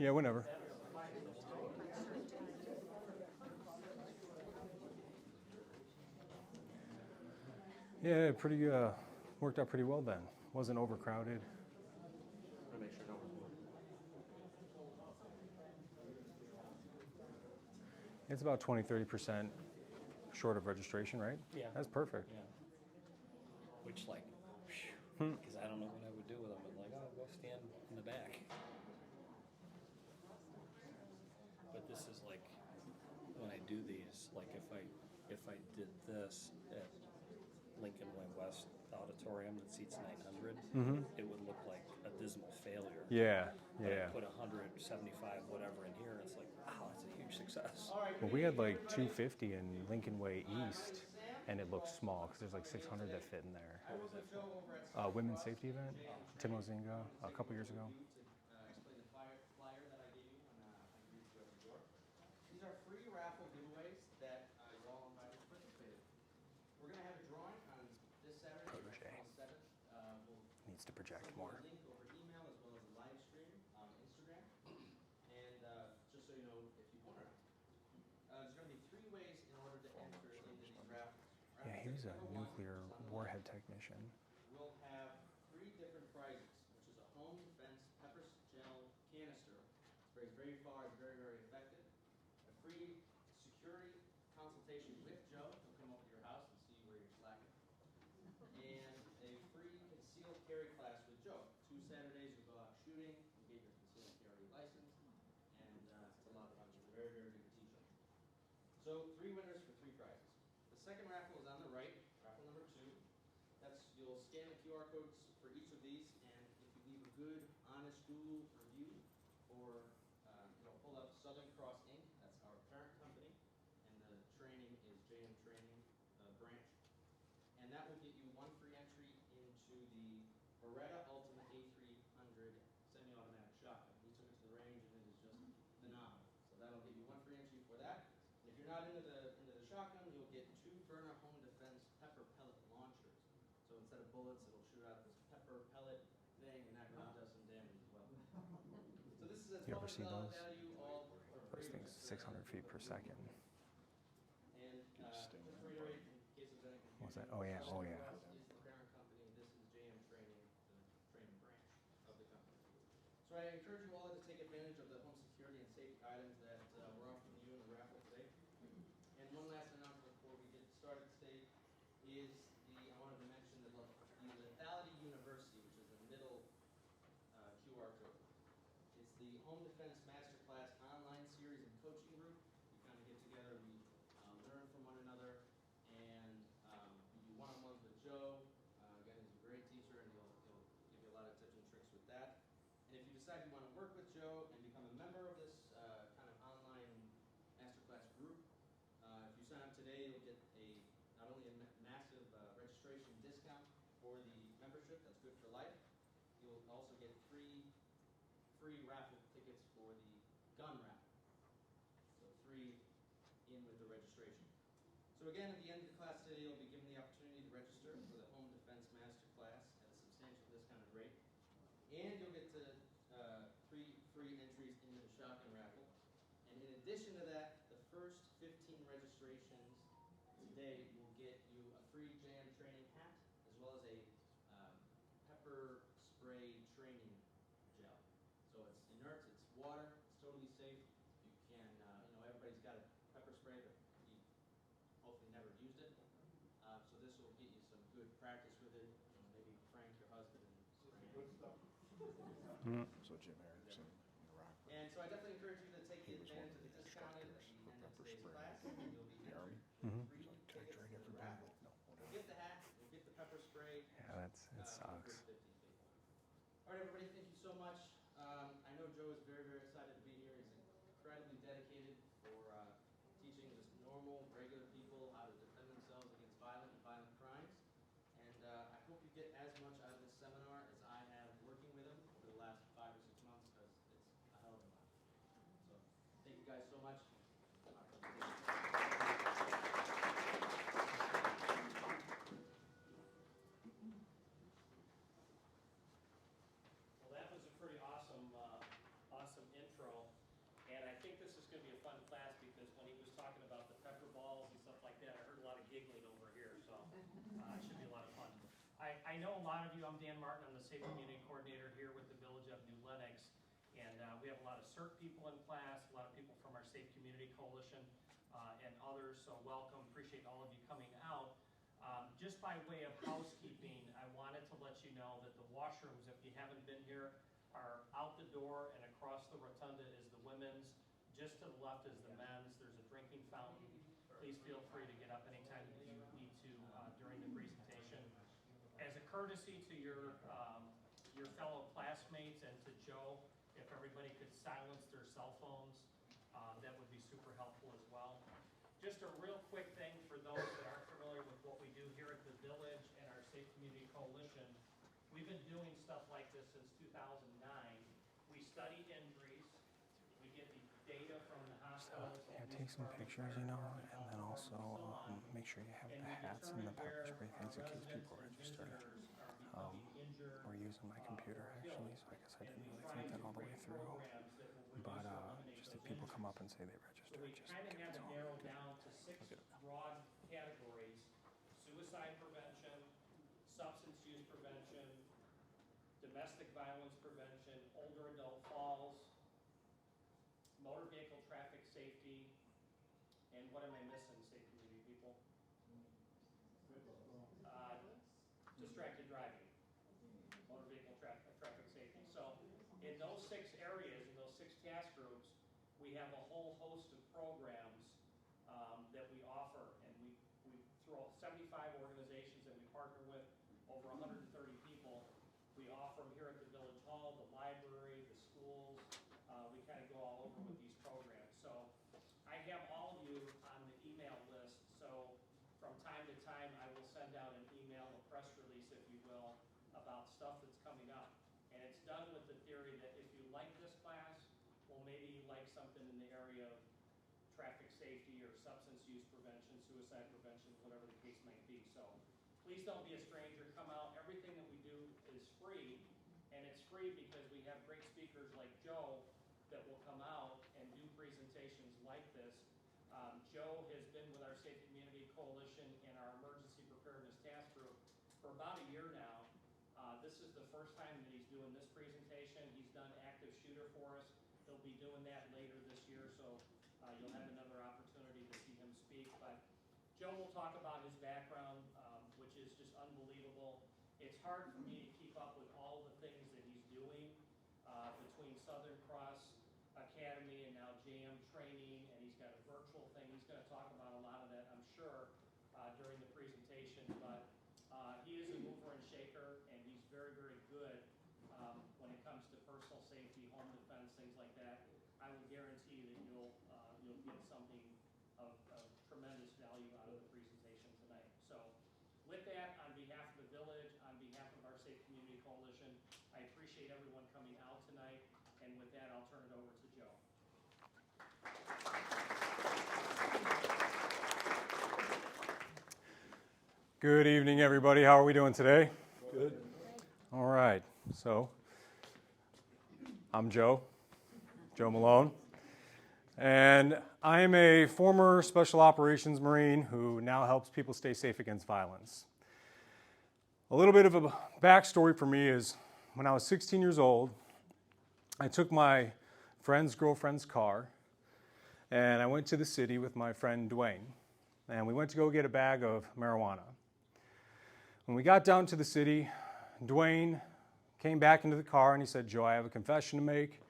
Yeah, whenever. Yeah, pretty worked out pretty well then. Wasn't overcrowded. To make sure no one's moving. It's about 20-30% short of registration, right? Yeah. That's perfect. Yeah. Which, like, because I don't know what I would do with them. I'm like, oh, go stand in the back. But this is like, when I do these, like if I did this at Lincoln Way West Auditorium that seats 900, it would look like a dismal failure. Yeah, But yeah. I put 175 whatever in here, it's like, wow, that's a huge success. Well, we had like 250 in Lincoln Way East, and it looked small because there's like 600 that fit in there. Women's safety event, Tim Ozinga, a couple years ago. Explain the flyer that I gave you when I greeted you at the door. These are free raffle giveaways that you're all invited to participate in. We're going to have a drawing on this Saturday, April 7th. Needs to project We'll more. send you a link over email as well as a live stream on Instagram. And just so you know, if you want to, there's going to be 3 ways in order to enter into these raffles. Yeah, he was a nuclear warhead technician. We'll have 3 different prizes, which is a home defense pepper gel canister. Sprays very far and very, very effective. A free security consultation with Joe. He'll come over to your house and see where you're slacking. And a free concealed carry class with Joe. 2 Saturdays you go out shooting, you get your concealed carry license, and it's a lot of fun. It's a very, very good teacher. So 3 winners for 3 prizes. The second raffle is on the right, raffle number 2. You'll scan the QR codes for each of these, and if you leave a good, honest Google review, or it'll pull up Southern Cross Inc. That's our parent company, and the training is JM Training branch, and that will get you 1 free entry into the Beretta Ultimate A300 semi-automatic shotgun. We took it to the range, and it is just phenomenal. So that'll give you 1 free entry for that. And if you're not into the shotgun, you'll get 2 Byrna Home Defense pepper pellet launchers. So instead of bullets, it'll shoot out this pepper pellet thing, and that really does some damage as well. So this is a You ever see $12 those? value, all for Those free. things 600 feet per second. And just to reiterate, in case of any confusion, What's that? Oh yeah, oh yeah. Cross is the parent company, and this is JM Training, the training branch of the company. So I encourage you all to take advantage of the home security and safety items that we're offering you in the raffle today. And one last announcement before we get started today is I wanted to mention the Lethality University, which is the middle QR code. It's the Home Defense Masterclass online series and coaching group. We kind of get together, we learn from one another, and we do one-on-ones with Joe. Again, he's a great teacher, and he'll give you a lot of tips and tricks with that. And if you decide you want to work with Joe and become a member of this kind of online masterclass group, if you sign up today, you'll get not only a massive registration discount for the membership, that's good for life. You'll also get free raffle tickets for the gun raffle. So 3 in with the registration. So again, at the end of the class today, you'll be given the opportunity to register for the Home Defense Masterclass at a substantial discounted rate. And you'll get to 3 free entries into the shotgun raffle. And in addition to that, the first 15 registrations today will get you a free JM Training hat, as well as a pepper spray training gel. So it's inert, it's water, it's totally safe. You can, everybody's got a pepper spray, but you hopefully never used it. So this will get you some good practice with it. Maybe prank your husband and spray it. So Jim Erickson, Iraq. And so I definitely encourage you to take the advantage of the discounted at the end of today's class. You'll be entered free tickets to the raffle. You'll get the hat, you'll get the pepper spray. Yeah, it sucks. All right, everybody, thank you so much. I know Joe is very, very excited to be here. He's incredibly dedicated for teaching just normal, regular people how to defend themselves against violent and violent crimes. And I hope you get as much out of this seminar as I have working with him over the last 5 or 6 months, because it's a hell of a lot. So thank you guys so much. Well, that was a pretty awesome I know a lot of you. I'm Dan Martin. I'm the Safe Community Coordinator here with the Village of New Lenox. And we have a lot of CERT people in class, a lot of people from our Safe Community Coalition, and others. So welcome. Appreciate all of you coming out. Just by way of housekeeping, I wanted to let you know that the washrooms, if you haven't been here, are out the door, and across the rotunda is the women's. Just to the left is the men's. There's a drinking fountain. Please feel free to get up anytime that you need to during the presentation. As a courtesy to your fellow classmates and to Joe, if everybody could silence their cell phones, that would be super helpful as well. Just a real quick thing for those that aren't familiar with what we do here at the Village and our Safe Community Coalition. We've been doing stuff like this since 2009. We study injuries. We get the data from the hospitals. Yeah, take some pictures, and then also make sure you have the hats and the pepper spray things in case people register. We're using my computer actually, so I guess I didn't really think that all the way through. But just if people come up and say they registered, So we just kind of give have it it to narrowed them. down to 6 broad categories: suicide prevention, substance use prevention, domestic violence prevention, older adult falls, motor vehicle traffic safety, and what am I missing, safe community people? Distracted driving, motor vehicle traffic safety. So in those 6 areas, in those 6 task groups, we have a whole host of programs that we offer, and we throw 75 organizations that we partner with, over 130 people. We offer them here at the Village Hall, the library, the schools. We kind of go all over with these programs. So I have all of you on the email list. So from time to time, I will send out an email, a press release, if you will, about stuff that's coming up. And it's done with the theory that if you like this class, well, maybe you like something in the area of traffic safety or substance use prevention, suicide prevention, whatever the case might be. So please don't be a stranger. Come out. Everything that we do is free, and it's free because we have great speakers like Joe that will come out and do presentations like this. Joe has been with our Safe Community Coalition and our Emergency Preparedness Task Group for about a year now. This is the first time that he's doing this presentation. He's done active shooter for us. He'll be doing that later this year, so you'll have another opportunity to see him speak. But Joe will talk about his background, which is just unbelievable. It's hard for me to keep up with all the things that he's doing between Southern Cross Academy and now JM training, and he's got a virtual thing. He's going to talk about a lot of that, I'm sure, during the presentation. But he is a mover and shaker, and he's very, very good when it comes to personal safety, home defense, things like that. I will guarantee that you'll get something of tremendous value out of the presentation tonight. So with that, on behalf of the Village, on behalf of our Safe Community Coalition, I appreciate everyone coming out tonight. And with that, I'll turn it over to Joe. Good evening, everybody. How are we doing today? Good. All right. So, I'm Joe Malone. And I am a former Special Operations Marine who now helps people stay safe against violence. A little bit of a backstory for me is when I was 16 years old, I took my friend's girlfriend's car and I went to the city with my friend Dwayne. And we went to go get a bag of marijuana. When we got down to the city, Dwayne came back into the car and he said, "Joe, I have a confession to make.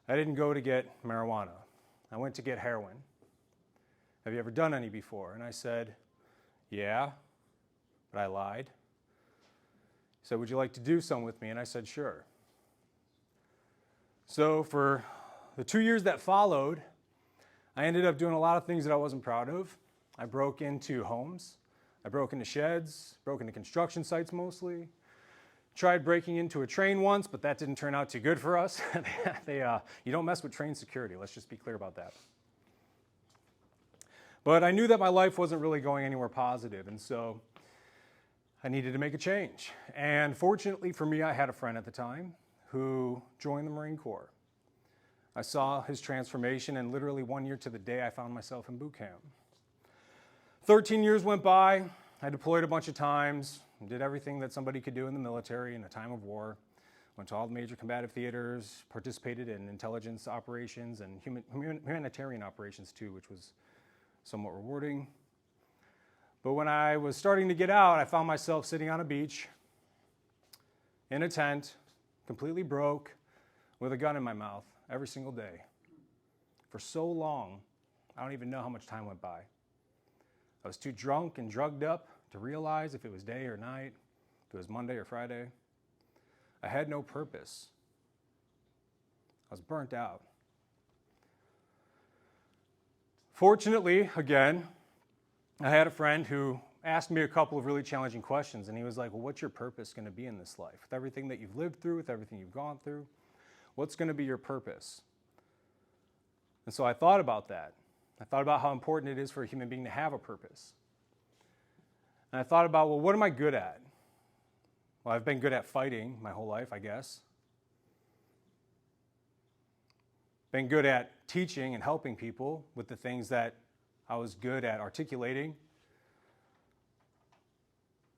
I didn't go to get marijuana. I went to get heroin. Have you ever done any before?" And I said, "Yeah," but I lied. He said, "Would you like to do some with me?" And I said, "Sure." So for the 2 years that followed, I ended up doing a lot of things that I wasn't proud of. I broke into homes. I broke into sheds, broke into construction sites mostly. Tried breaking into a train once, but that didn't turn out too good for us. You don't mess with train security, let's just be clear about that. But I knew that my life wasn't really going anywhere positive, and so I needed to make a change. And fortunately for me, I had a friend at the time who joined the Marine Corps. I saw his transformation, and literally 1 year to the day, I found myself in boot camp. 13 years went by. I deployed a bunch of times, did everything that somebody could do in the military in a time of war. Went to all the major combative theaters, participated in intelligence operations and humanitarian operations too, which was somewhat rewarding. But when I was starting to get out, I found myself sitting on a beach in a tent, completely broke, with a gun in my mouth every single day. For so long, I don't even know how much time went by. I was too drunk and drugged up to realize if it was day or night, if it was Monday or Friday. I had no purpose. I was burnt out. Fortunately, again, I had a friend who asked me a couple of really challenging questions, and he was like, well, what's your purpose going to be in this life? With everything that you've lived through, with everything you've gone through, what's going to be your purpose? And so I thought about that. I thought about how important it is for a human being to have a purpose. And I thought about, well, what am I good at? Well, I've been good at fighting my whole life, I guess. Been good at teaching and helping people with the things that I was good at articulating.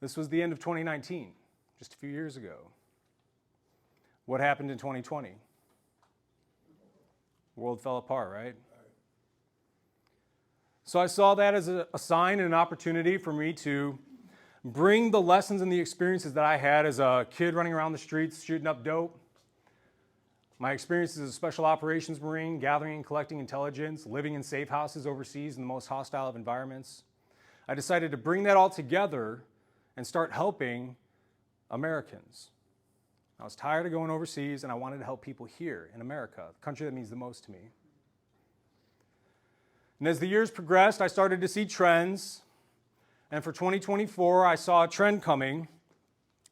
This was the end of 2019, just a few years ago. What happened in 2020? The world fell apart, right? So I saw that as a sign and an opportunity for me to bring the lessons and the experiences that I had as a kid running around the streets shooting up dope, my experiences as a special operations Marine, gathering and collecting intelligence, living in safe houses overseas in the most hostile of environments. I decided to bring that all together and start helping Americans. I was tired of going overseas, and I wanted to help people here in America, the country that means the most to me. And as the years progressed, I started to see trends. And for 2024, I saw a trend coming,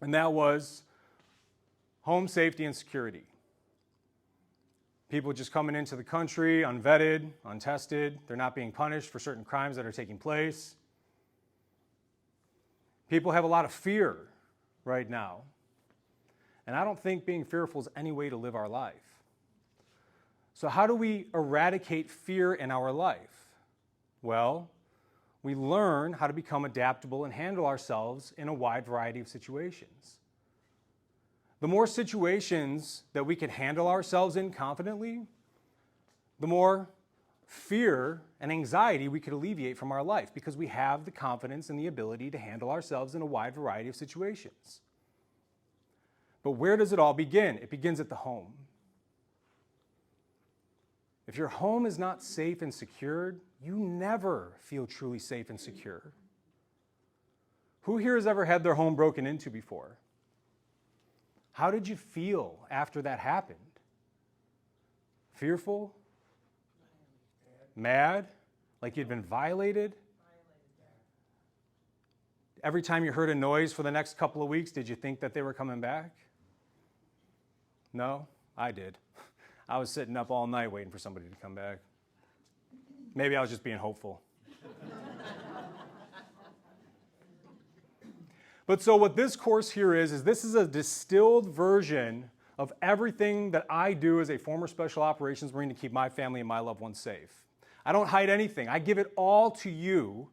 and that was home safety and security. People just coming into the country, unvetted, untested. They're not being punished for certain crimes that are taking place. People have a lot of fear right now. And I don't think being fearful is any way to live our life. So how do we eradicate fear in our life? Well, we learn how to become adaptable and handle ourselves in a wide variety of situations. The more situations that we can handle ourselves in confidently, the more fear and anxiety we could alleviate from our life because we have the confidence and the ability to handle ourselves in a wide variety of situations. But where does it all begin? It begins at the home. If your home is not safe and secured, you never feel truly safe and secure. Who here has ever had their home broken into before? How did you feel after that happened? Fearful? Mad? Like you'd been violated? Every time you heard a noise for the next couple of weeks, did you think that they were coming back? No, I did. I was sitting up all night waiting for somebody to come back. Maybe I was just being hopeful. But so what this course here is this is a distilled version of everything that I do as a former Special Operations Marine to keep my family and my loved ones safe. I don't hide anything. I give it all to you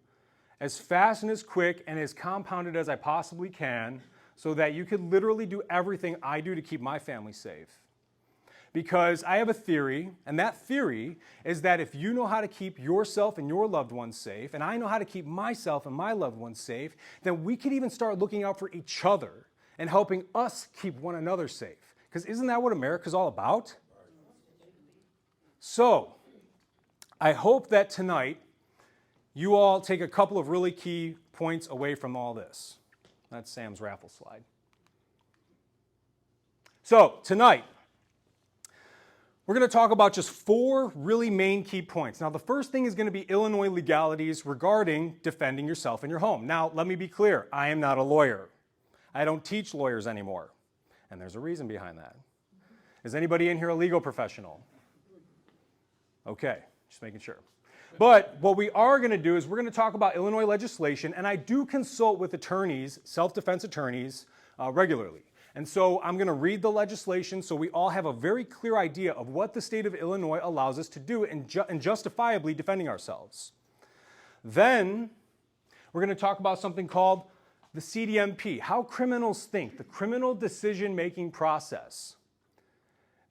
as fast and as quick and as compounded as I possibly can so that you could literally do everything I do to keep my family safe. Because I have a theory, and that theory is that if you know how to keep yourself and your loved ones safe, and I know how to keep myself and my loved ones safe, then we could even start looking out for each other and helping us keep one another safe. Because isn't that what America's all about? So, I hope that tonight you all take a couple of really key points away from all this. That's Sam's raffle slide. So, tonight, we're going to talk about just 4 really main key points. Now, the first thing is going to be Illinois legalities regarding defending yourself and your home. Now, let me be clear. I am not a lawyer. I don't teach lawyers anymore. And there's a reason behind that. Is anybody in here a legal professional? Okay, just making sure. But what we are going to do is we're going to talk about Illinois legislation, and I do consult with attorneys, self-defense attorneys, regularly. And so I'm going to read the legislation so we all have a very clear idea of what the state of Illinois allows us to do in justifiably defending ourselves. Then we're going to talk about something called the CDMP, how criminals think, the criminal decision-making process.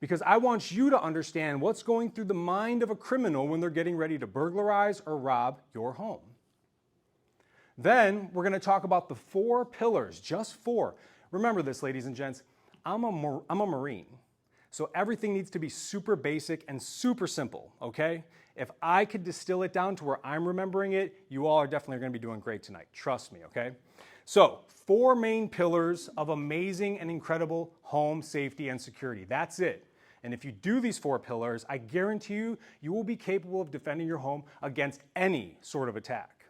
Because I want you to understand what's going through the mind of a criminal when they're getting ready to burglarize or rob your home. Then we're going to talk about the 4 pillars, just 4. Remember this, ladies and gents, I'm a Marine, so everything needs to be super basic and super simple, okay? If I could distill it down to where I'm remembering it, you all are definitely going to be doing great tonight. Trust me, okay? So, 4 main pillars of amazing and incredible home safety and security. That's it. And if you do these 4 pillars, I guarantee you, you will be capable of defending your home against any sort of attack.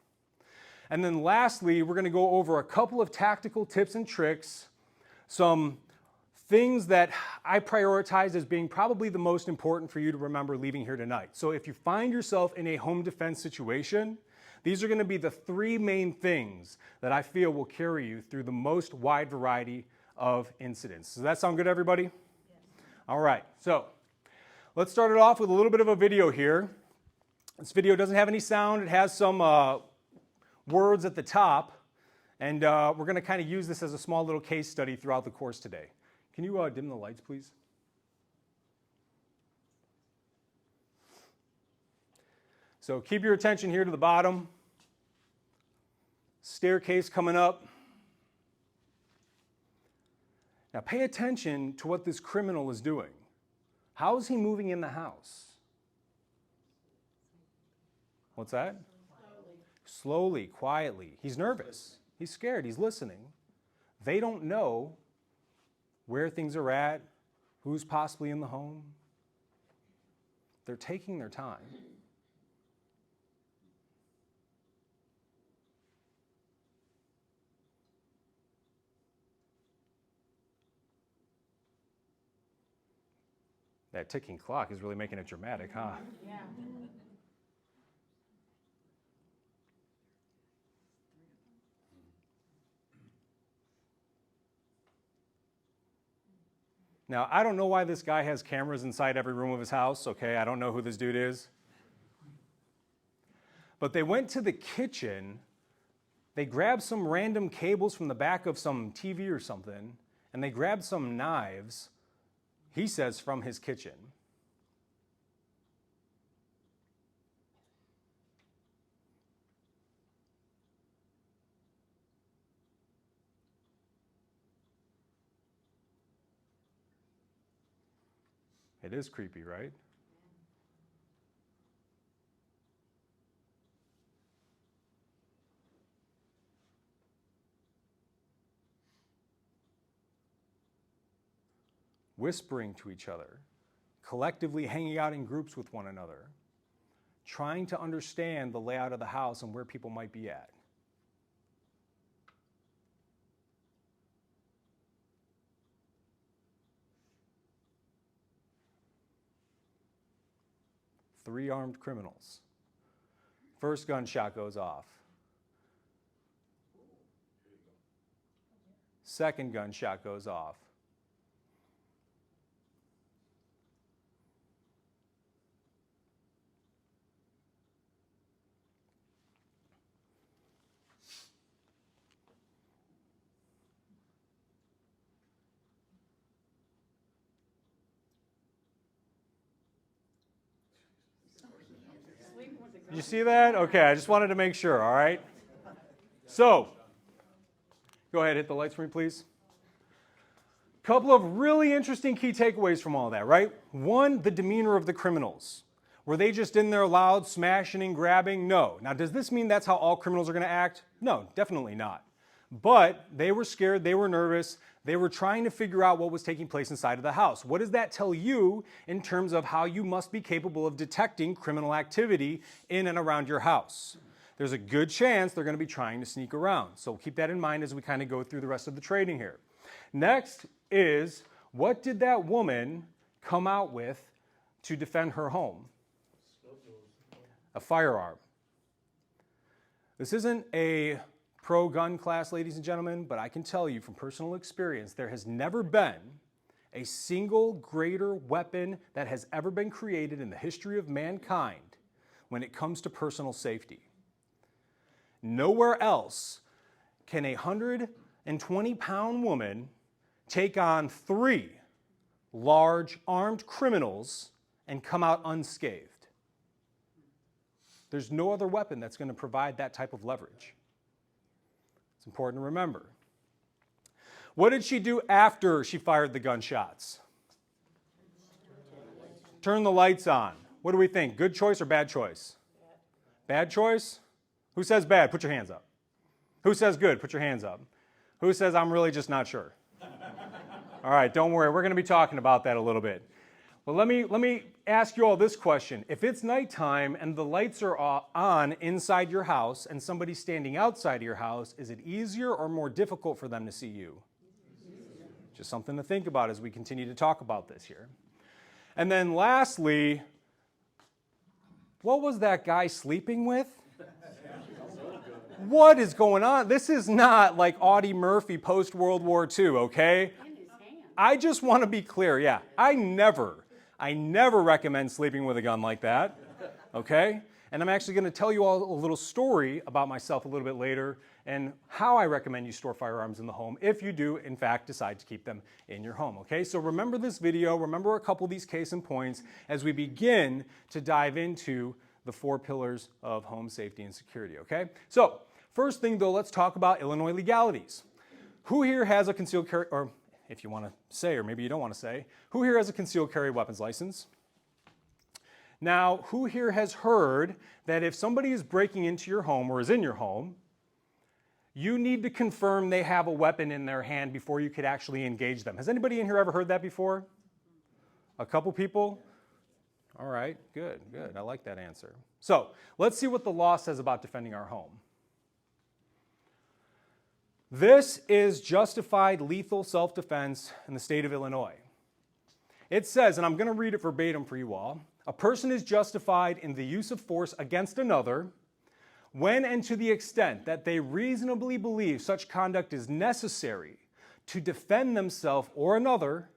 And then lastly, we're going to go over a couple of tactical tips and tricks, some things that I prioritize as being probably the most important for you to remember leaving here tonight. So if you find yourself in a home defense situation, these are going to be the 3 main things that I feel will carry you through the most wide variety of incidents. Does that sound good, everybody? Yes. All right, so let's start it off with a little bit of a video here. This video doesn't have any sound. It has some words at the top, and we're going to kind of use this as a small little case study throughout the course today. Can you dim the lights, please? So keep your attention here to the bottom. Staircase coming up. Now pay attention to what this criminal is doing. How is he moving in the house? What's that? Slowly, quietly. He's nervous. He's scared. He's listening. They don't know where things are at, who's possibly in the home. They're taking their time. That ticking clock is really making it dramatic, huh? Yeah. Now, I don't know why this guy has cameras inside every room of his house, okay? I don't know who this dude is. But they went to the kitchen, they grabbed some random cables from the back of some TV or something, and they grabbed some knives, he says, from his kitchen. It is creepy, right? Whispering to each other, collectively hanging out in groups with one another, trying to understand the layout of the house and where people might be at. Three armed criminals. First gunshot goes off. Second gunshot goes off. Did you see that? Okay, I just wanted to make sure, all right? So, go ahead, hit the lights for me, please. Couple of really interesting key takeaways from all that, right? One, the demeanor of the criminals. Were they just in there loud, smashing and grabbing? No. Now, does this mean that's how all criminals are going to act? No, definitely not. But they were scared, they were nervous, they were trying to figure out what was taking place inside of the house. What does that tell you in terms of how you must be capable of detecting criminal activity in and around your house? There's a good chance they're going to be trying to sneak around. So keep that in mind as we kind of go through the rest of the training here. Next is, what did that woman come out with to defend her home? A firearm. This isn't a pro-gun class, ladies and gentlemen, but I can tell you from personal experience, there has never been a single greater weapon that has ever been created in the history of mankind when it comes to personal safety. Nowhere else can a 120-pound woman take on 3 large armed criminals and come out unscathed? There's no other weapon that's going to provide that type of leverage. It's important to remember. What did she do after she fired the gunshots? Turn the lights on. What do we think? Good choice or bad choice? Bad choice? Who says bad? Put your hands up. Who says good? Put your hands up. Who says I'm really just not sure? All right, don't worry. We're going to be talking about that a little bit. Well, let me ask you all this question. If it's nighttime and the lights are on inside your house and somebody's standing outside of your house, is it easier or more difficult for them to see you? Just something to think about as we continue to talk about this here. And then lastly, what was that guy sleeping with? What is going on? This is not like Audie Murphy post-World War II, okay? I just want to be clear, yeah. I never recommend sleeping with a gun like that, okay? And I'm actually going to tell you all a little story about myself a little bit later and how I recommend you store firearms in the home if you do, in fact, decide to keep them in your home, okay? So remember this video, remember a couple of these case in points as we begin to dive into the 4 pillars of home safety and security, okay? So first thing, though, let's talk about Illinois legalities. Who here has a concealed carry, or if you want to say, or maybe you don't want to say, who here has a concealed carry weapons license? Now, who here has heard that if somebody is breaking into your home or is in your home, you need to confirm they have a weapon in their hand before you could actually engage them? Has anybody in here ever heard that before? A couple people? All right, good. I like that answer. So let's see what the law says about defending our home. This is justified lethal self-defense in the state of Illinois. It says, and I'm going to read it verbatim for you all, a person is justified in the use of force against another when and to the extent that they reasonably believe such conduct is necessary to defend themselves or another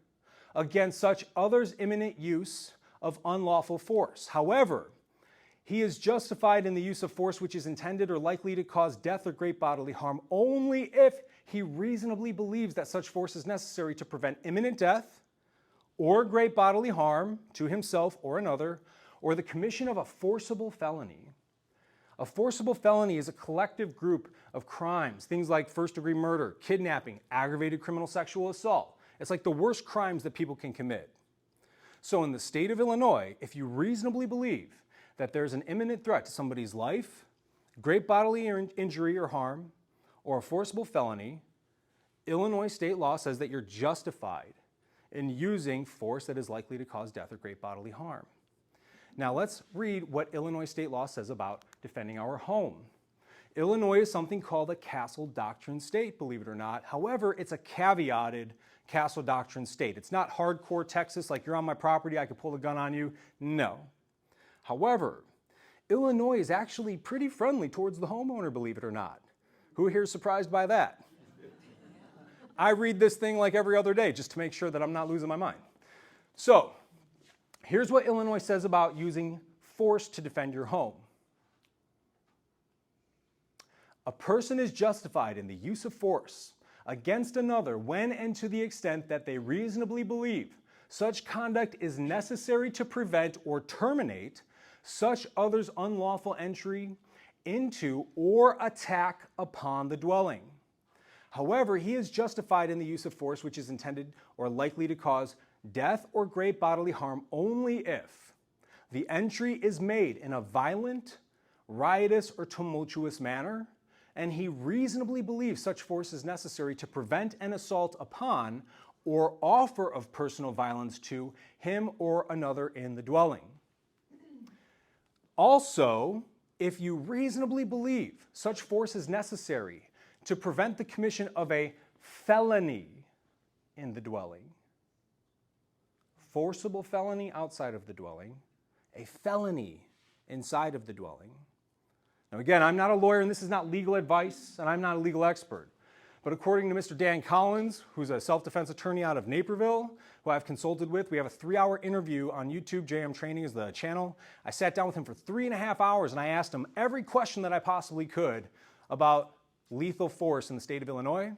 against such other's imminent use of unlawful force. However, he is justified in the use of force which is intended or likely to cause death or great bodily harm only if he reasonably believes that such force is necessary to prevent imminent death or great bodily harm to himself or another, or the commission of a forcible felony. A forcible felony is a collective group of crimes, things like first-degree murder, kidnapping, aggravated criminal sexual assault. It's like the worst crimes that people can commit. So in the state of Illinois, if you reasonably believe that there's an imminent threat to somebody's life, great bodily injury or harm, or a forcible felony, Illinois state law says that you're justified in using force that is likely to cause death or great bodily harm. Now let's read what Illinois state law says about defending our home. Illinois is something called a castle doctrine state, believe it or not. However, it's a caveated castle doctrine state. It's not hardcore Texas, like you're on my property, I could pull a gun on you. No. However, Illinois is actually pretty friendly towards the homeowner, believe it or not. Who here is surprised by that? I read this thing like every other day just to make sure that I'm not losing my mind. So, here's what Illinois says about using force to defend your home. A person is justified in the use of force against another when and to the extent that they reasonably believe such conduct is necessary to prevent or terminate such other's unlawful entry into or attack upon the dwelling. However, he is justified in the use of force which is intended or likely to cause death or great bodily harm only if the entry is made in a violent, riotous, or tumultuous manner, and he reasonably believes such force is necessary to prevent an assault upon or offer of personal violence to him or another in the dwelling. Also, if you reasonably believe such force is necessary to prevent the commission of a felony in the dwelling, forcible felony outside of the dwelling, a felony inside of the dwelling. Now again, I'm not a lawyer and this is not legal advice and I'm not a legal expert. But according to Mr. Dan Collins, who's a self-defense attorney out of Naperville, who I've consulted with, we have a 3-hour interview on YouTube. JM Training is the channel. I sat down with him for 3.5 hours and I asked him every question that I possibly could about lethal force in the state of Illinois.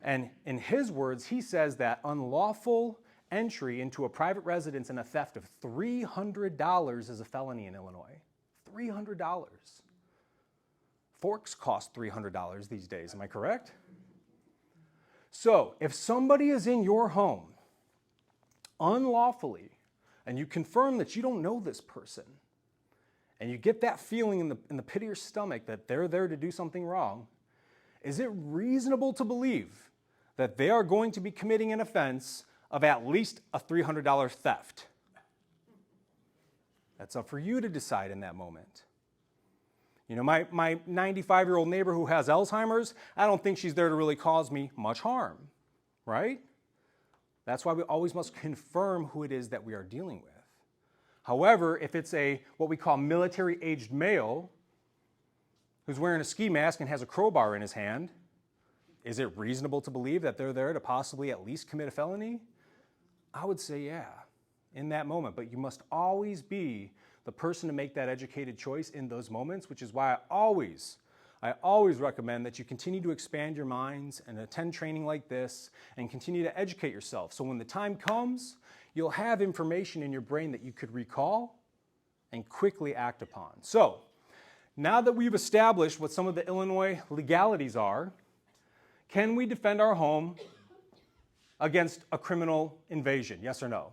And in his words, he says that unlawful entry into a private residence and a theft of $300 is a felony in Illinois. $300. Forks cost $300 these days, am I correct? So, if somebody is in your home unlawfully, and you confirm that you don't know this person, and you get that feeling in the pit of your stomach that they're there to do something wrong, is it reasonable to believe that they are going to be committing an offense of at least a $300 theft? That's up for you to decide in that moment. You know, my 95-year-old neighbor who has Alzheimer's, I don't think she's there to really cause me much harm, right? That's why we always must confirm who it is that we are dealing with. However, if it's what we call military-aged male who's wearing a ski mask and has a crowbar in his hand, is it reasonable to believe that they're there to possibly at least commit a felony? I would say yeah, in that moment. But you must always be the person to make that educated choice in those moments, which is why I always recommend that you continue to expand your minds and attend training like this and continue to educate yourself. So when the time comes, you'll have information in your brain that you could recall and quickly act upon. So now that we've established what some of the Illinois legalities are, can we defend our home against a criminal invasion? Yes or no?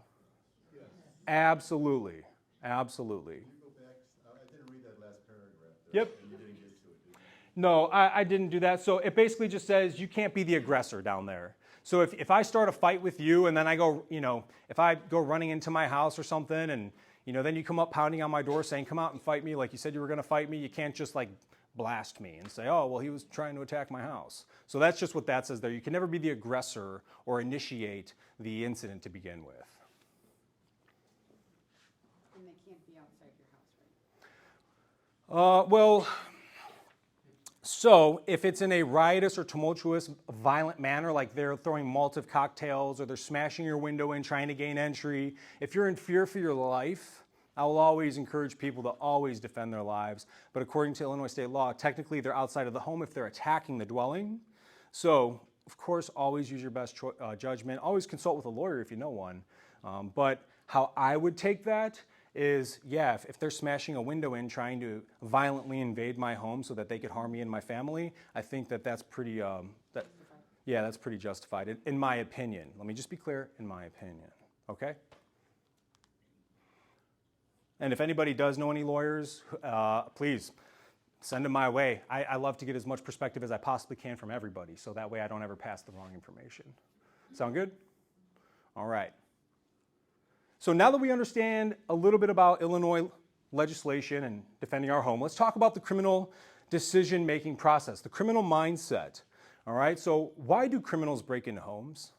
Yes. Absolutely. Absolutely. Can you go back? I didn't read that last paragraph there. Yep. And you didn't get to it, did you? No, I didn't do that. So it basically just says you can't be the aggressor down there. So if I start a fight with you and then I go, if I go running into my house or something and, then you come up pounding on my door saying, come out and fight me like you said you were going to fight me, you can't just blast me and say, oh, well, he was trying to attack my house. So that's just what that says there. You can never be the aggressor or initiate the incident to begin with. And they can't be outside your house, right? So if it's in a riotous or tumultuous, violent manner, like they're throwing Molotov cocktails or they're smashing your window in trying to gain entry, if you're in fear for your life, I will always encourage people to always defend their lives. But according to Illinois state law, technically they're outside of the home if they're attacking the dwelling. So, of course, always use your best judgment. Always consult with a lawyer if you know one. But how I would take that is, yeah, if they're smashing a window in trying to violently invade my home so that they could harm me and my family, I think that's pretty, that's pretty justified, in my opinion. Let me just be clear, in my opinion, okay? And if anybody does know any lawyers, please send them my way. I love to get as much perspective as I possibly can from everybody, so that way I don't ever pass the wrong information. Sound good? All right. So now that we understand a little bit about Illinois legislation and defending our home, let's talk about the criminal decision-making process, the criminal mindset. All right, so why do criminals break into homes?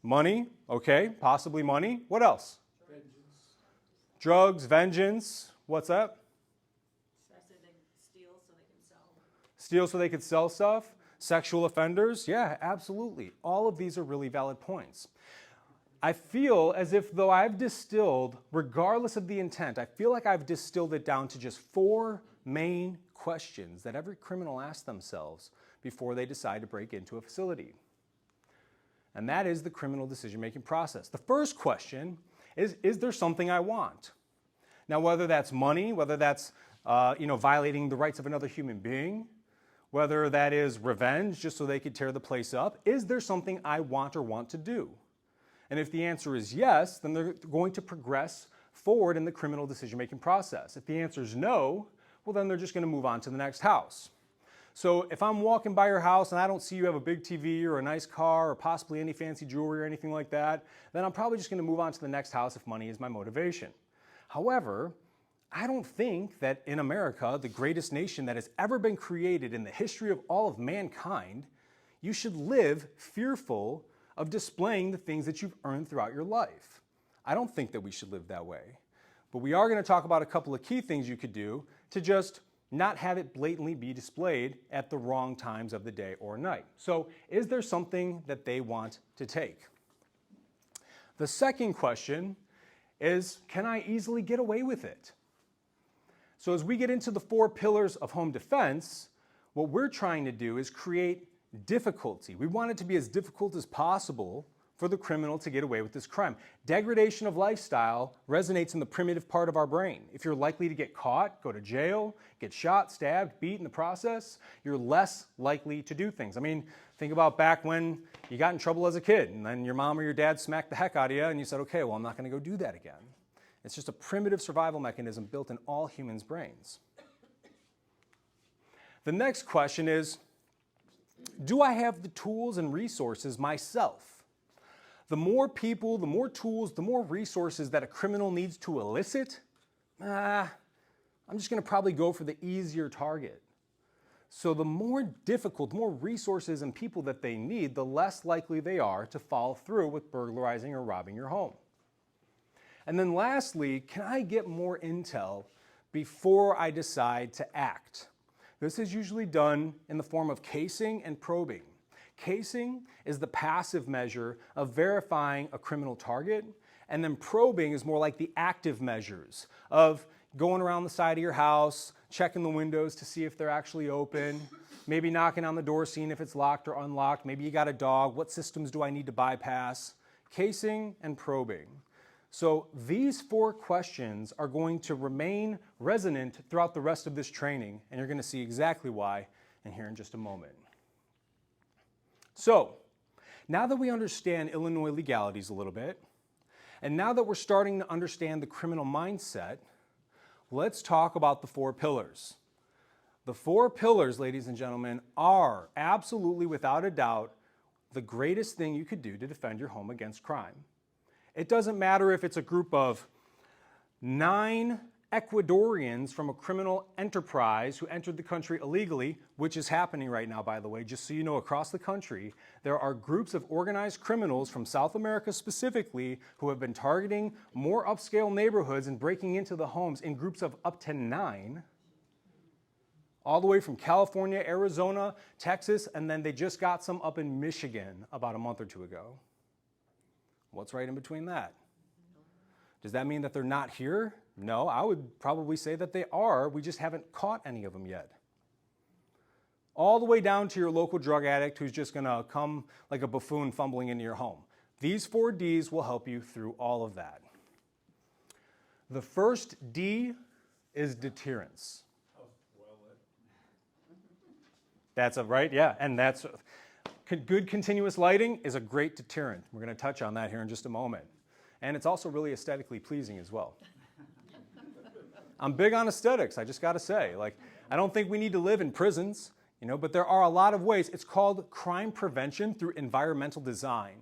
Money, okay, possibly money. What else? Vengeance. Drugs, vengeance. What's that? Especially they steal so they can sell. Steal so they could sell stuff. Sexual offenders. Yeah, absolutely. All of these are really valid points. I feel as if though I've distilled, regardless of the intent, I feel like I've distilled it down to just 4 main questions that every criminal asks themselves before they decide to break into a facility. And that is the criminal decision-making process. The first question is there something I want? Now, whether that's money, whether that's violating the rights of another human being, whether that is revenge just so they could tear the place up, is there something I want or want to do? And if the answer is yes, then they're going to progress forward in the criminal decision-making process. If the answer is no, well, then they're just going to move on to the next house. So if I'm walking by your house and I don't see you have a big TV or a nice car or possibly any fancy jewelry or anything like that, then I'm probably just going to move on to the next house if money is my motivation. However, I don't think that in America, the greatest nation that has ever been created in the history of all of mankind, you should live fearful of displaying the things that you've earned throughout your life. I don't think that we should live that way. But we are going to talk about a couple of key things you could do to just not have it blatantly be displayed at the wrong times of the day or night. So, is there something that they want to take? The second question is, can I easily get away with it? So as we get into the 4 pillars of home defense, What we're trying to do is create difficulty. We want it to be as difficult as possible for the criminal to get away with this crime. Degradation of lifestyle resonates in the primitive part of our brain. If you're likely to get caught, go to jail, get shot, stabbed, beat in the process, you're less likely to do things. I mean, think about back when you got in trouble as a kid and then your mom or your dad smacked the heck out of you and you said, okay, well, I'm not going to go do that again. It's just a primitive survival mechanism built in all humans' brains. The next question is, do I have the tools and resources myself? The more people, the more tools, the more resources that a criminal needs to elicit, I'm just going to probably go for the easier target. So the more difficult, the more resources and people that they need, the less likely they are to follow through with burglarizing or robbing your home. And then lastly, can I get more intel before I decide to act? This is usually done in the form of casing and probing. Casing is the passive measure of verifying a criminal target, and then probing is more like the active measures of going around the side of your house, checking the windows to see if they're actually open, maybe knocking on the door, seeing if it's locked or unlocked. Maybe you got a dog. What systems do I need to bypass? Casing and probing. So these 4 questions are going to remain resonant throughout the rest of this training, and you're going to see exactly why in here in just a moment. So, now that we understand Illinois legalities a little bit, and now that we're starting to understand the criminal mindset, let's talk about the 4 pillars. The 4 pillars, ladies and gentlemen, are absolutely, without a doubt, the greatest thing you could do to defend your home against crime. It doesn't matter if it's a group of 9 Ecuadorians from a criminal enterprise who entered the country illegally, which is happening right now, by the way, just so you know, across the country, there are groups of organized criminals from South America specifically who have been targeting more upscale neighborhoods and breaking into the homes in groups of up to 9, all the way from California, Arizona, Texas, and then they just got some up in Michigan about a month or 2 ago. What's right in between that? Does that mean that they're not here? No, I would probably say that they are. We just haven't caught any of them yet. All the way down to your local drug addict who's just going to come like a buffoon fumbling into your home. These 4 Ds will help you through all of that. The first D is deterrence. Oh, well lit. That's a right, yeah, and that's good continuous lighting is a great deterrent. We're going to touch on that here in just a moment. And it's also really aesthetically pleasing as well. I'm big on aesthetics, I just got to say. Like, I don't think we need to live in prisons, but there are a lot of ways. It's called crime prevention through environmental design.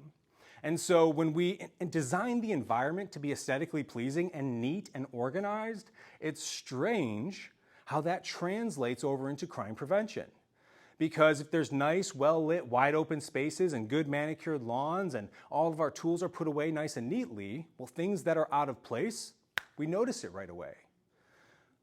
And so when we design the environment to be aesthetically pleasing and neat and organized, it's strange how that translates over into crime prevention. Because if there's nice, well-lit, wide-open spaces and good manicured lawns and all of our tools are put away nice and neatly, well, things that are out of place, we notice it right away.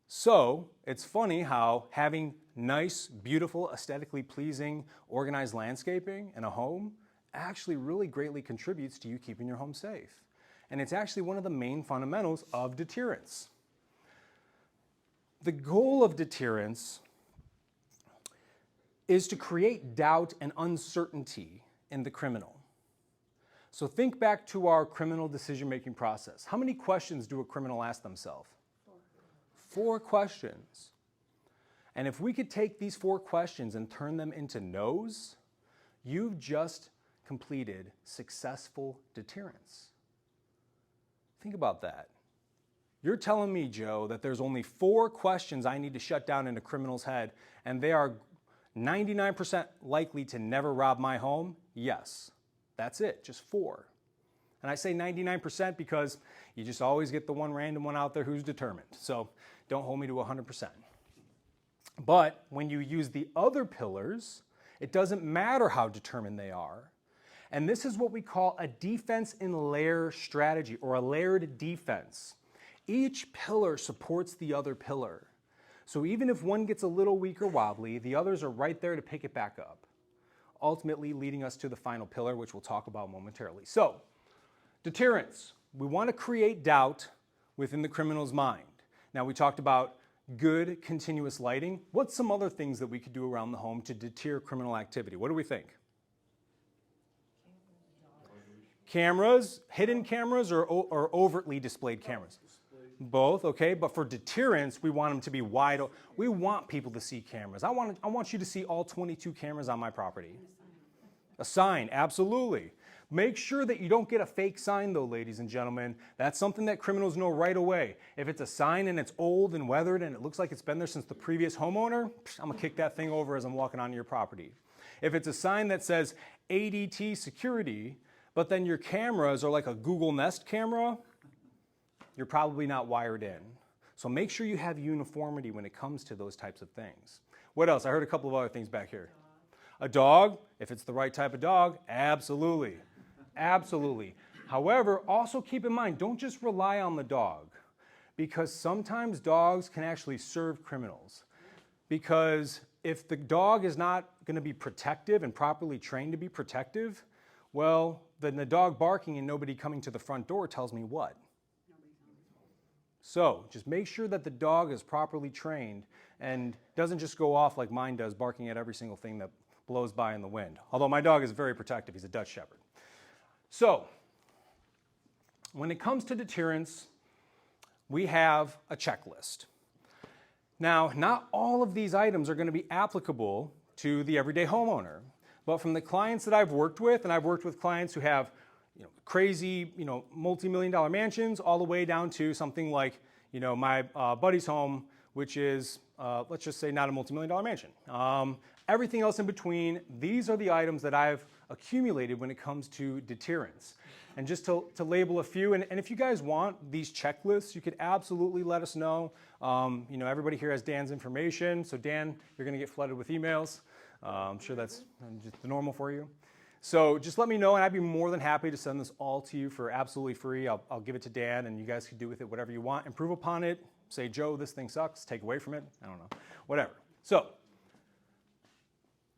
So it's funny how having nice, beautiful, aesthetically pleasing, organized landscaping in a home actually really greatly contributes to you keeping your home safe. And it's actually one of the main fundamentals of deterrence. The goal of deterrence is to create doubt and uncertainty in the criminal. So think back to our criminal decision-making process. How many questions do a criminal ask themselves? 4 questions. And if we could take these 4 questions and turn them into no's, you've just completed successful deterrence. Think about that. You're telling me, Joe, that there's only 4 questions I need to shut down in a criminal's head, and they are 99% likely to never rob my home? Yes. That's it, just 4. And I say 99% because you just always get the one random one out there who's determined. So don't hold me to 100%. But when you use the other pillars, it doesn't matter how determined they are. And this is what we call a defense in layer strategy, or a layered defense. Each pillar supports the other pillar. So even if one gets a little weak or wobbly, the others are right there to pick it back up, ultimately leading us to the final pillar, which we'll talk about momentarily. So, deterrence. We want to create doubt within the criminal's mind. Now, we talked about good continuous lighting. What's some other things that we could do around the home to deter criminal activity? What do we think? Cameras, hidden cameras, or overtly displayed cameras? Both, okay, but for deterrence, we want them to be wide. We want people to see cameras. I want you to see all 22 cameras on my property. A sign, absolutely. Make sure that you don't get a fake sign though, ladies and gentlemen. That's something that criminals know right away. If it's a sign and it's old and weathered and it looks like it's been there since the previous homeowner, I'm gonna kick that thing over as I'm walking onto your property. If it's a sign that says ADT security, but then your cameras are like a Google Nest camera, you're probably not wired in. So make sure you have uniformity when it comes to those types of things. What else? I heard a couple of other things back here. A dog, if it's the right type of dog, absolutely. Absolutely. However, also keep in mind, don't just rely on the dog, because sometimes dogs can actually serve criminals. Because if the dog is not going to be protective and properly trained to be protective, well, then the dog barking and nobody coming to the front door tells me what? So just make sure that the dog is properly trained and doesn't just go off like mine does, barking at every single thing that blows by in the wind. Although my dog is very protective. He's a Dutch Shepherd. So when it comes to deterrence, we have a checklist. Now, not all of these items are going to be applicable to the everyday homeowner. But from the clients that I've worked with, and I've worked with clients who have crazy, multi-million-dollar mansions, all the way down to something like, my buddy's home, which is, let's just say, not a multi-million-dollar mansion. Everything else in between, these are the items that I've accumulated when it comes to deterrence. And just to label a few, and if you guys want these checklists, you could absolutely let us know. Everybody here has Dan's information, so Dan, you're going to get flooded with emails. I'm sure that's just the normal for you. So just let me know, and I'd be more than happy to send this all to you for absolutely free. I'll give it to Dan, and you guys can do with it whatever you want. Improve upon it. Say, Joe, this thing sucks. Take away from it. I don't know. Whatever. So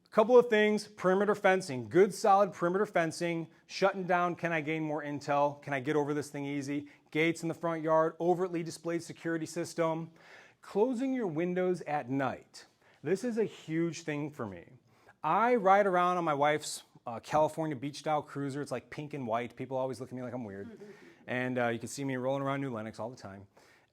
a couple of things. Perimeter fencing. Good, solid perimeter fencing. Shutting down. Can I gain more intel? Can I get over this thing easy? Gates in the front yard. Overtly displayed security system. Closing your windows at night. This is a huge thing for me. I ride around on my wife's California beach-style cruiser. It's like pink and white. People always look at me like I'm weird. And you can see me rolling around New Lenox all the time.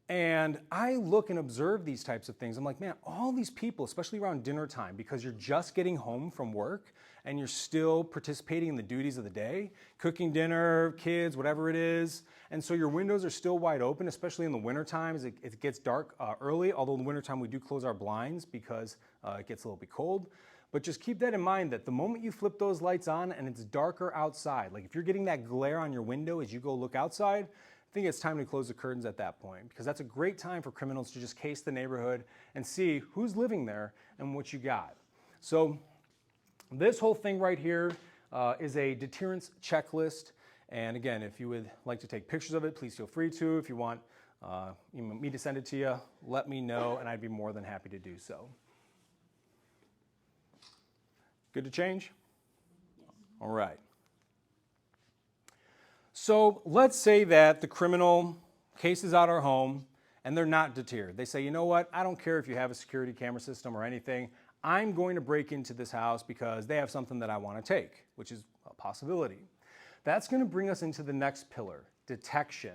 And I look and observe these types of things. I'm like, man, all these people, especially around dinner time, because you're just getting home from work and you're still participating in the duties of the day, cooking dinner, kids, whatever it is. And so your windows are still wide open, especially in the wintertime as it gets dark early. Although in the wintertime we do close our blinds because it gets a little bit cold. But just keep that in mind that the moment you flip those lights on and it's darker outside, like if you're getting that glare on your window as you go look outside, I think it's time to close the curtains at that point, because that's a great time for criminals to just case the neighborhood and see who's living there and what you got. So this whole thing right here is a deterrence checklist. And again, if you would like to take pictures of it, please feel free to. If you want me to send it to you, let me know, and I'd be more than happy to do so. Good to change? All right. So let's say that the criminal cases out our home and they're not deterred. They say, you know what, I don't care if you have a security camera system or anything. I'm going to break into this house because they have something that I want to take, which is a possibility. That's going to bring us into the next pillar, detection.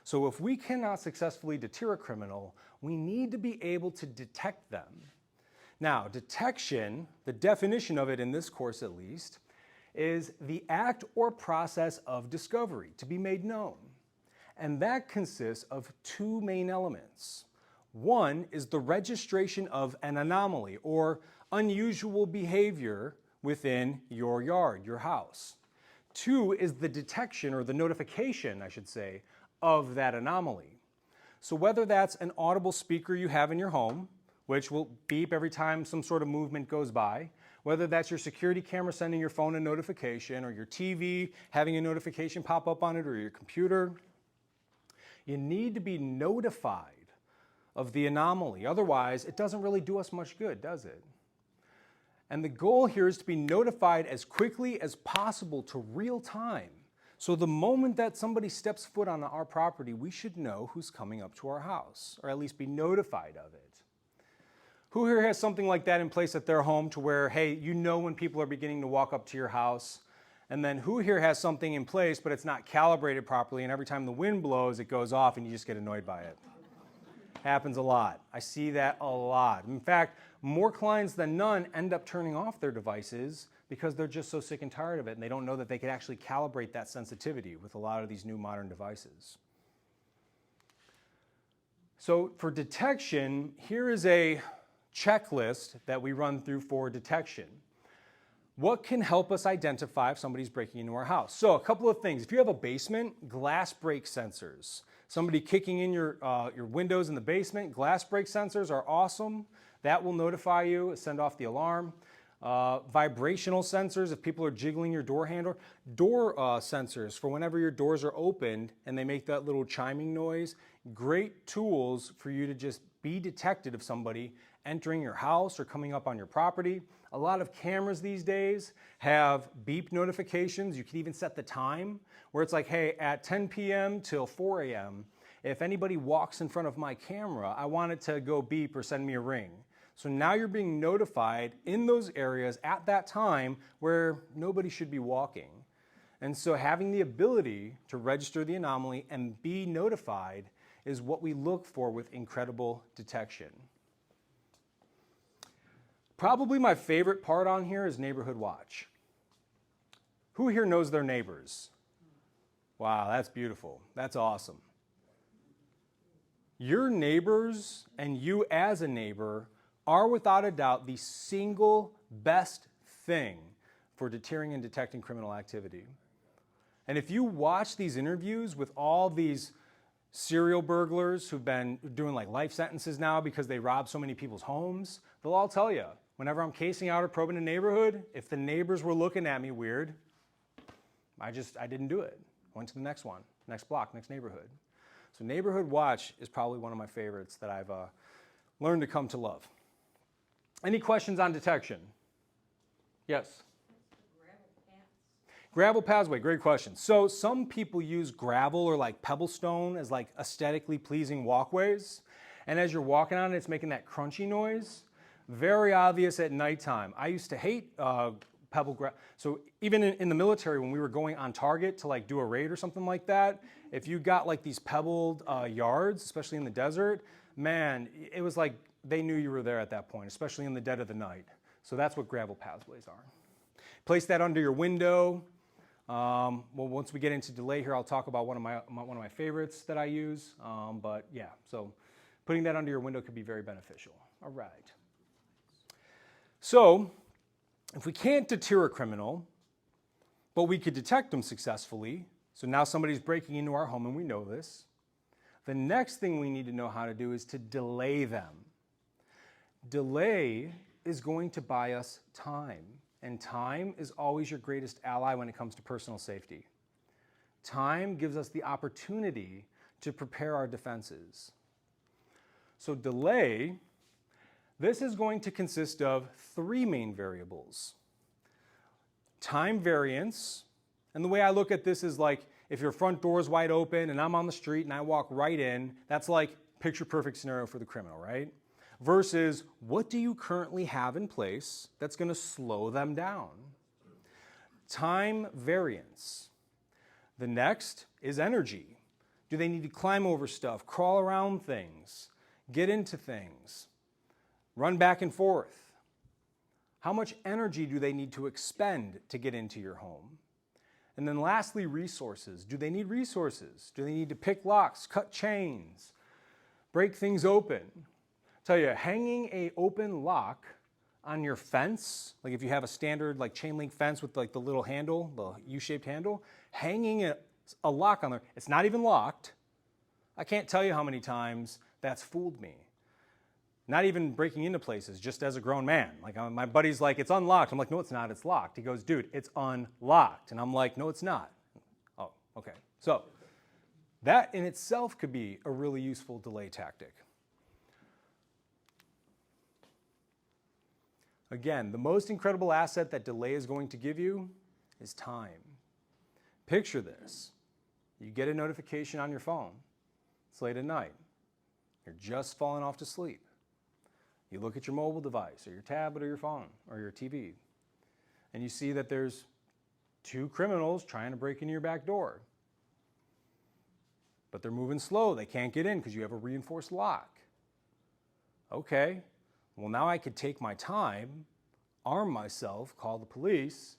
So if we cannot successfully deter a criminal, we need to be able to detect them. Now, detection, the definition of it in this course at least, is the act or process of discovery to be made known. And that consists of two main elements. One is the registration of an anomaly or unusual behavior within your yard, your house. Two is the detection, or the notification, I should say, of that anomaly. So whether that's an audible speaker you have in your home, which will beep every time some sort of movement goes by, whether that's your security camera sending your phone a notification, or your TV having a notification pop up on it, or your computer, you need to be notified of the anomaly. Otherwise, it doesn't really do us much good, does it? And the goal here is to be notified as quickly as possible to real time So the moment that somebody steps foot on our property, we should know who's coming up to our house, or at least be notified of it. Who here has something like that in place at their home to where, hey, you know when people are beginning to walk up to your house? And then who here has something in place, but it's not calibrated properly, and every time the wind blows, it goes off and you just get annoyed by it? Happens a lot. I see that a lot. In fact, more clients than none end up turning off their devices because they're just so sick and tired of it, and they don't know that they could actually calibrate that sensitivity with a lot of these new modern devices. So for detection, here is a checklist that we run through for detection. What can help us identify if somebody's breaking into our house? So a couple of things. If you have a basement, glass break sensors. Somebody kicking in your windows in the basement, glass break sensors are awesome. That will notify you, send off the alarm. Vibrational sensors, if people are jiggling your door handle. Door sensors for whenever your doors are opened and they make that little chiming noise. Great tools for you to just be detected of somebody entering your house or coming up on your property. A lot of cameras these days have beep notifications. You can even set the time where it's like, hey, at 10 p.m. till 4 a.m., if anybody walks in front of my camera, I want it to go beep or send me a ring. So now you're being notified in those areas at that time where nobody should be walking. And so having the ability to register the anomaly and be notified is what we look for with incredible detection. Probably my favorite part on here is Neighborhood Watch. Who here knows their neighbors? Wow, that's beautiful. That's awesome. Your neighbors and you as a neighbor are without a doubt the single best thing for deterring and detecting criminal activity. And if you watch these interviews with all these serial burglars who've been doing like life sentences now because they robbed so many people's homes, they'll all tell you, whenever I'm casing out or probing a neighborhood, if the neighbors were looking at me weird, I didn't do it. I went to the next one, next block, next neighborhood. So Neighborhood Watch is probably one of my favorites that I've learned to come to love. Any questions on detection? Yes? Gravel pathway, great question. So some people use gravel or like pebblestone as like aesthetically pleasing walkways. And as you're walking on it, it's making that crunchy noise. Very obvious at nighttime. I used to hate gravel. So even in the military, when we were going on target to like do a raid or something like that, if you got like these pebbled yards, especially in the desert, man, it was like they knew you were there at that point, especially in the dead of the night. So that's what gravel pathways are. Place that under your window. Well, once we get into delay here, I'll talk about one of my favorites that I use. But yeah, so putting that under your window could be very beneficial. All right. So if we can't deter a criminal, but we could detect them successfully, so now somebody's breaking into our home and we know this, the next thing we need to know how to do is to delay them. Delay is going to buy us time, and time is always your greatest ally when it comes to personal safety. Time gives us the opportunity to prepare our defenses. So delay, this is going to consist of three main variables. Time variance, and the way I look at this is like if your front door is wide open and I'm on the street and I walk right in, that's like picture perfect scenario for the criminal, right? Versus what do you currently have in place that's going to slow them down? Time variance. The next is energy. Do they need to climb over stuff, crawl around things, get into things, run back and forth? How much energy do they need to expend to get into your home? And then lastly, resources. Do they need resources? Do they need to pick locks, cut chains, break things open? Tell you, hanging an open lock on your fence, like if you have a standard like chain link fence with like the little handle, the U-shaped handle, hanging a lock on there, it's not even locked. I can't tell you how many times that's fooled me. Not even breaking into places, just as a grown man. Like my buddy's like, it's unlocked. I'm like, no, it's not, it's locked. He goes, dude, it's unlocked. And I'm like, no, it's not. Oh, okay. So that in itself could be a really useful delay tactic. Again, the most incredible asset that delay is going to give you is time. Picture this. You get a notification on your phone. It's late at night. You're just falling off to sleep. You look at your mobile device or your tablet or your phone or your TV, and you see that there's 2 criminals trying to break into your back door. But they're moving slow. They can't get in because you have a reinforced lock. Okay, well now I could take my time, arm myself, call the police,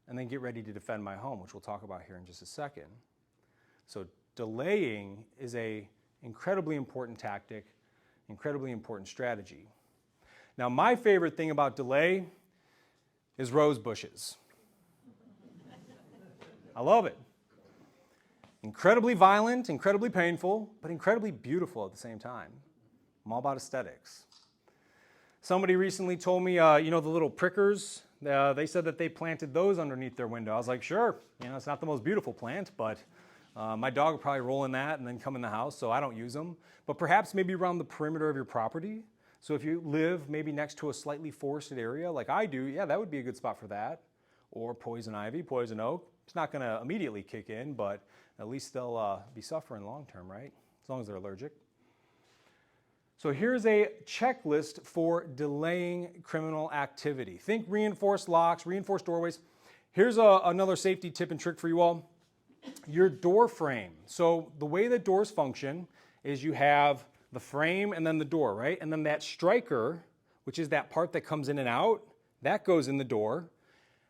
and then get ready to defend my home, which we'll talk about here in just a second. So delaying is an incredibly important tactic, incredibly important strategy. Now, my favorite thing about delay is rose bushes. I love it. Incredibly violent, incredibly painful, but incredibly beautiful at the same time. I'm all about aesthetics. Somebody recently told me, you know, the little prickers, they said that they planted those underneath their window. I was like, sure, you know, it's not the most beautiful plant, but my dog would probably roll in that and then come in the house, so I don't use them. But perhaps maybe around the perimeter of your property. So if you live maybe next to a slightly forested area like I do, yeah, that would be a good spot for that. Or poison ivy, poison oak. It's not going to immediately kick in, but at least they'll be suffering long term, right? As long as they're allergic. So here's a checklist for delaying criminal activity. Think reinforced locks, reinforced doorways. Here's another safety tip and trick for you all. Your door frame. So the way that doors function is you have the frame and then the door, right? And then that striker, which is that part that comes in and out, that goes in the door.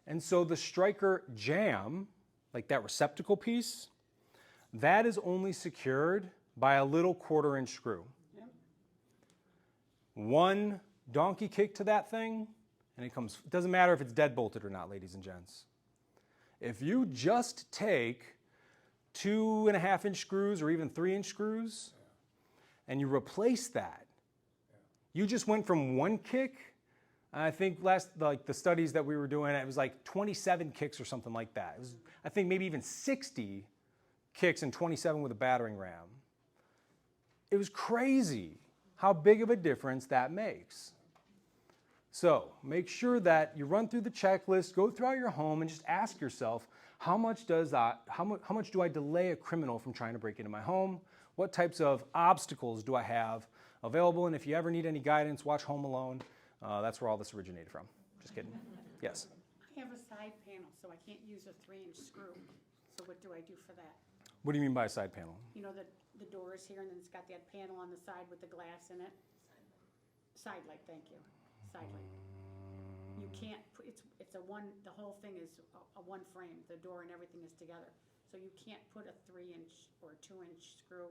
And so the striker jamb, like that receptacle piece, that is only secured by a little 1/4-inch screw. Yep. One donkey kick to that thing, and it comes. It doesn't matter if it's dead bolted or not, ladies and gents. If you just take 2.5-inch screws or even 3-inch screws, and you replace that, you just went from 1 kick. I think the studies that we were doing, it was like 27 kicks or something like that. It was, I think maybe even 60 kicks and 27 with a battering ram. It was crazy how big of a difference that makes. So make sure that you run through the checklist, go throughout your home, and just ask yourself, how much do I delay a criminal from trying to break into my home? What types of obstacles do I have available? And if you ever need any guidance, watch Home Alone. That's where all this originated from. Just kidding. Yes? I have a side panel, so I can't use a 3-inch screw. So what do I do for that? What do you mean by a side panel? You know, the door is here, and then it's got that panel on the side with the glass in it. Side light, thank you. Side light. You can't, it's a one, the whole thing is a one frame. The door and everything is together. So you can't put a 3-inch or 2-inch screw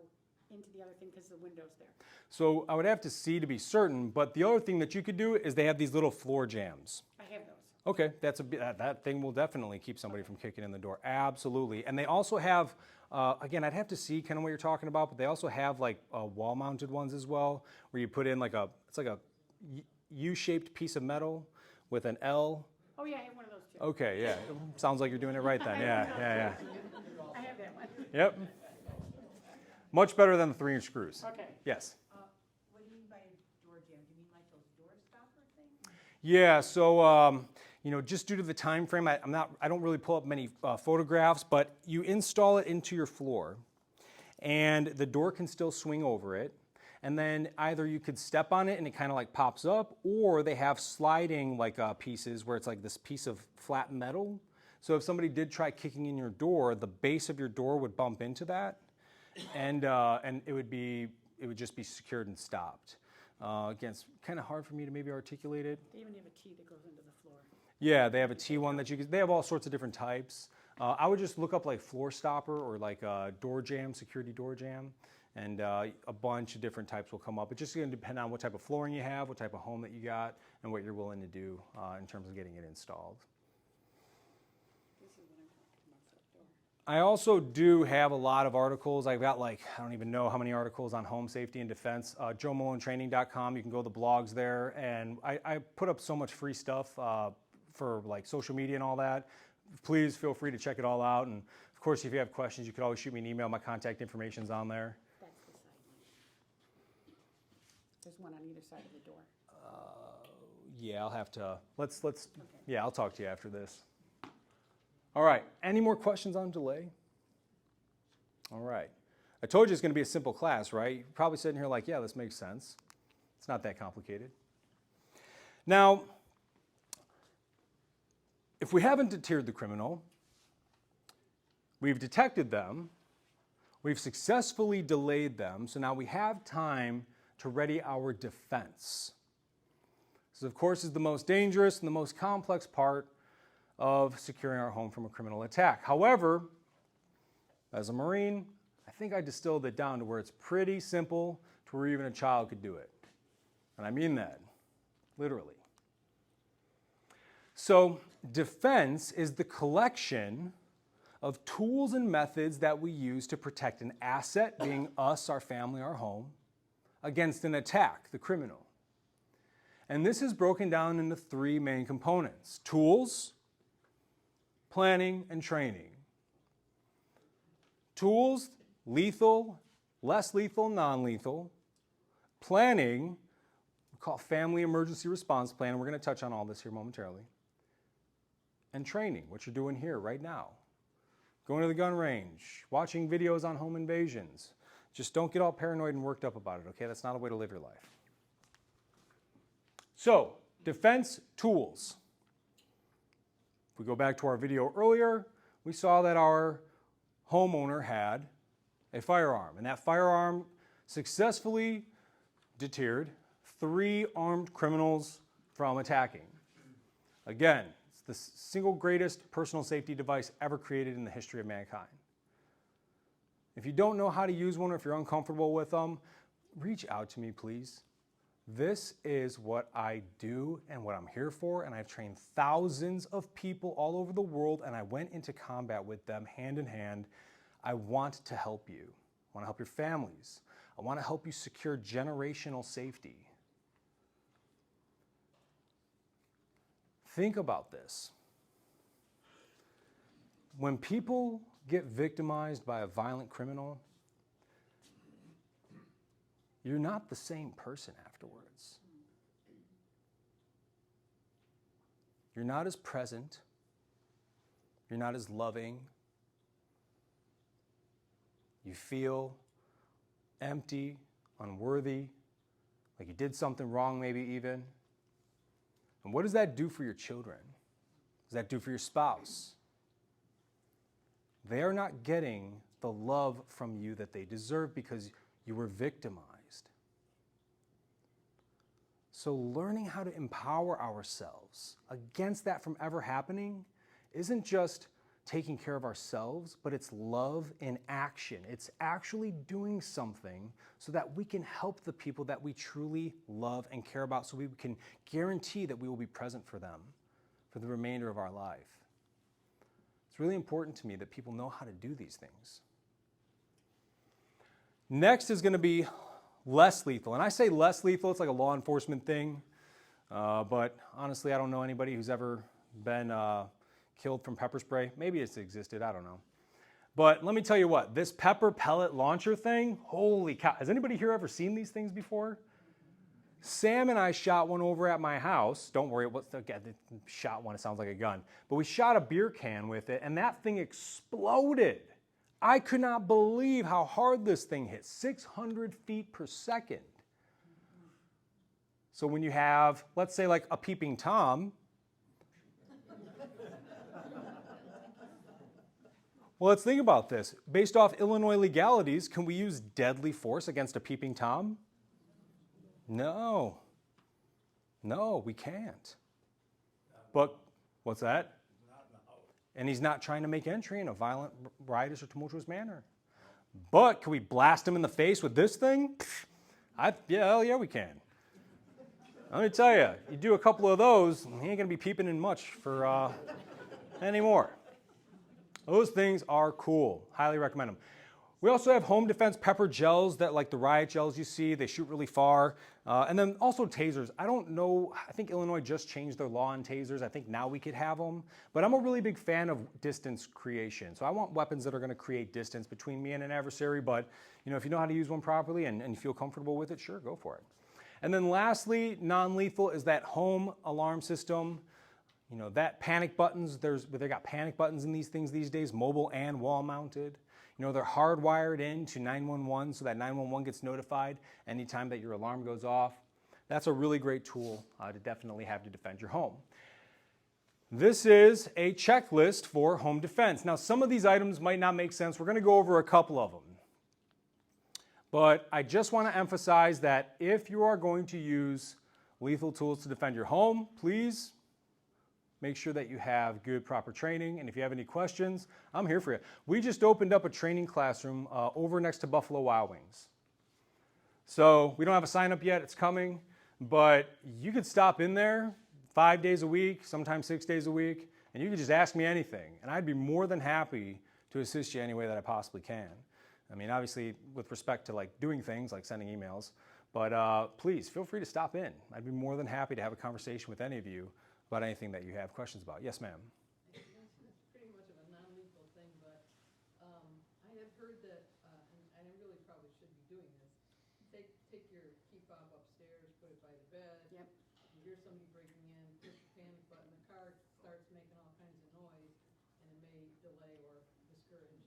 into the other thing because the window's there. So I would have to see to be certain, but the other thing that you could do is they have these little floor jams. I have those. Okay, that thing will definitely keep somebody from kicking in the door. Absolutely. And they also have, again, I'd have to see kind of what you're talking about, but they also have like wall-mounted ones as well, where you put in it's like a U-shaped piece of metal with an L. Oh yeah, I have one of those too. Okay, yeah. Sounds like you're doing it right then. Yeah. I have that one. Yep. Much better than the 3-inch screws. Okay. Yes. What do you mean by a door jam? Do you mean like those door stopper things? Yeah, so just due to the time frame, I don't really pull up many photographs, but you install it into your floor, and the door can still swing over it, and then either you could step on it and it kind of like pops up, or they have sliding pieces where it's like this piece of flat metal. So if somebody did try kicking in your door, the base of your door would bump into that, and it would just be secured and stopped. Again, it's kind of hard for me to maybe articulate it. They even have a T that goes into the floor. Yeah, they have a T1 that they have all sorts of different types. I would just look up like floor stopper or like door jam, security door jam, and a bunch of different types will come up. It's just going to depend on what type of flooring you have, what type of home that you got, and what you're willing to do in terms of getting it installed. This is what I'm talking about, that door. I also do have a lot of articles. I've got I don't even know how many articles on home safety and defense. JoeMaloneTraining.com, you can go to the blogs there. And I put up so much free stuff for social media and all that. Please feel free to check it all out. And of course, if you have questions, you could always shoot me an email. My contact information's on there. That's the side light. There's one on either side of the door. Yeah, I'll have to, let's Okay. yeah, I'll talk to you after this. All right, any more questions on delay? All right. I told you it's going to be a simple class, right? You're probably sitting here like, yeah, this makes sense. It's not that complicated. Now, if we haven't deterred the criminal, we've detected them, we've successfully delayed them, so now we have time to ready our defense. This, of course, is the most dangerous and the most complex part of securing our home from a criminal attack. However, as a Marine, I think I distilled it down to where it's pretty simple to where even a child could do it. And I mean that, literally. So, defense is the collection of tools and methods that we use to protect an asset, being us, our family, our home, against an attack, the criminal. And this is broken down into three main components: tools, planning, and training. Tools, lethal, less lethal, non-lethal. Planning, we call family emergency response plan, and we're going to touch on all this here momentarily. And training, what you're doing here right now. Going to the gun range, watching videos on home invasions. Just don't get all paranoid and worked up about it, okay? That's not a way to live your life. So, defense tools. If we go back to our video earlier, we saw that our homeowner had a firearm, and that firearm successfully deterred 3 armed criminals from attacking. Again, it's the single greatest personal safety device ever created in the history of mankind. If you don't know how to use one, or if you're uncomfortable with them, reach out to me, please. This is what I do and what I'm here for, and I've trained thousands of people all over the world, and I went into combat with them hand in hand. I want to help you. I want to help your families. I want to help you secure generational safety. Think about this. When people get victimized by a violent criminal, you're not the same person afterwards. You're not as present. You're not as loving. You feel empty, unworthy, like you did something wrong maybe even. And what does that do for your children? What does that do for your spouse? They are not getting the love from you that they deserve because you were victimized. So learning how to empower ourselves against that from ever happening isn't just taking care of ourselves, but it's love in action. It's actually doing something so that we can help the people that we truly love and care about, so we can guarantee that we will be present for them for the remainder of our life. It's really important to me that people know how to do these things. Next is going to be less lethal. And I say less lethal, it's like a law enforcement thing. But honestly, I don't know anybody who's ever been killed from pepper spray. Maybe it's existed, I don't know. But let me tell you what, this pepper pellet launcher thing, holy cow. Has anybody here ever seen these things before? Sam and I shot one over at my house. Don't worry, shot one, it sounds like a gun. But we shot a beer can with it, and that thing exploded. I could not believe how hard this thing hit, 600 feet per second. So when you have, let's say like a peeping Tom, well, let's think about this. Based off Illinois legalities, can we use deadly force against a peeping Tom? No. No, we can't. But, what's that? And he's not trying to make entry in a violent, riotous, or tumultuous manner. But can we blast him in the face with this thing? Hell yeah, we can. Let me tell you, you do a couple of those, he ain't going to be peeping in much for anymore. Those things are cool. Highly recommend them. We also have home defense pepper gels that, like the riot gels you see, they shoot really far. And then also tasers. I don't know, I think Illinois just changed their law on tasers. I think now we could have them. But I'm a really big fan of distance creation. So I want weapons that are going to create distance between me and an adversary. But if you know how to use one properly and you feel comfortable with it, sure, go for it. And then lastly, non-lethal is that home alarm system. You know, that panic buttons, they got panic buttons in these things these days, mobile and wall mounted. You know, they're hardwired into 911 so that 911 gets notified anytime that your alarm goes off. That's a really great tool to definitely have to defend your home. This is a checklist for home defense. Now, some of these items might not make sense. We're going to go over a couple of them. But I just want to emphasize that if you are going to use lethal tools to defend your home, please make sure that you have good, proper training. And if you have any questions, I'm here for you. We just opened up a training classroom over next to Buffalo Wild Wings. So we don't have a sign up yet. It's coming. But you could stop in there 5 days a week, sometimes 6 days a week, and you could just ask me anything. And I'd be more than happy to assist you any way that I possibly can. I mean, obviously, with respect to like doing things like sending emails, but please feel free to stop in. I'd be more than happy to have a conversation with any of you about anything that you have questions about. Yes, ma'am. It's pretty much of a non-lethal thing, but I had heard that, and I really probably should be doing this. Take your key fob upstairs, put it by the bed. Yep. You hear somebody breaking in, push the panic button, the car starts making all kinds of noise, and it may delay or discourage.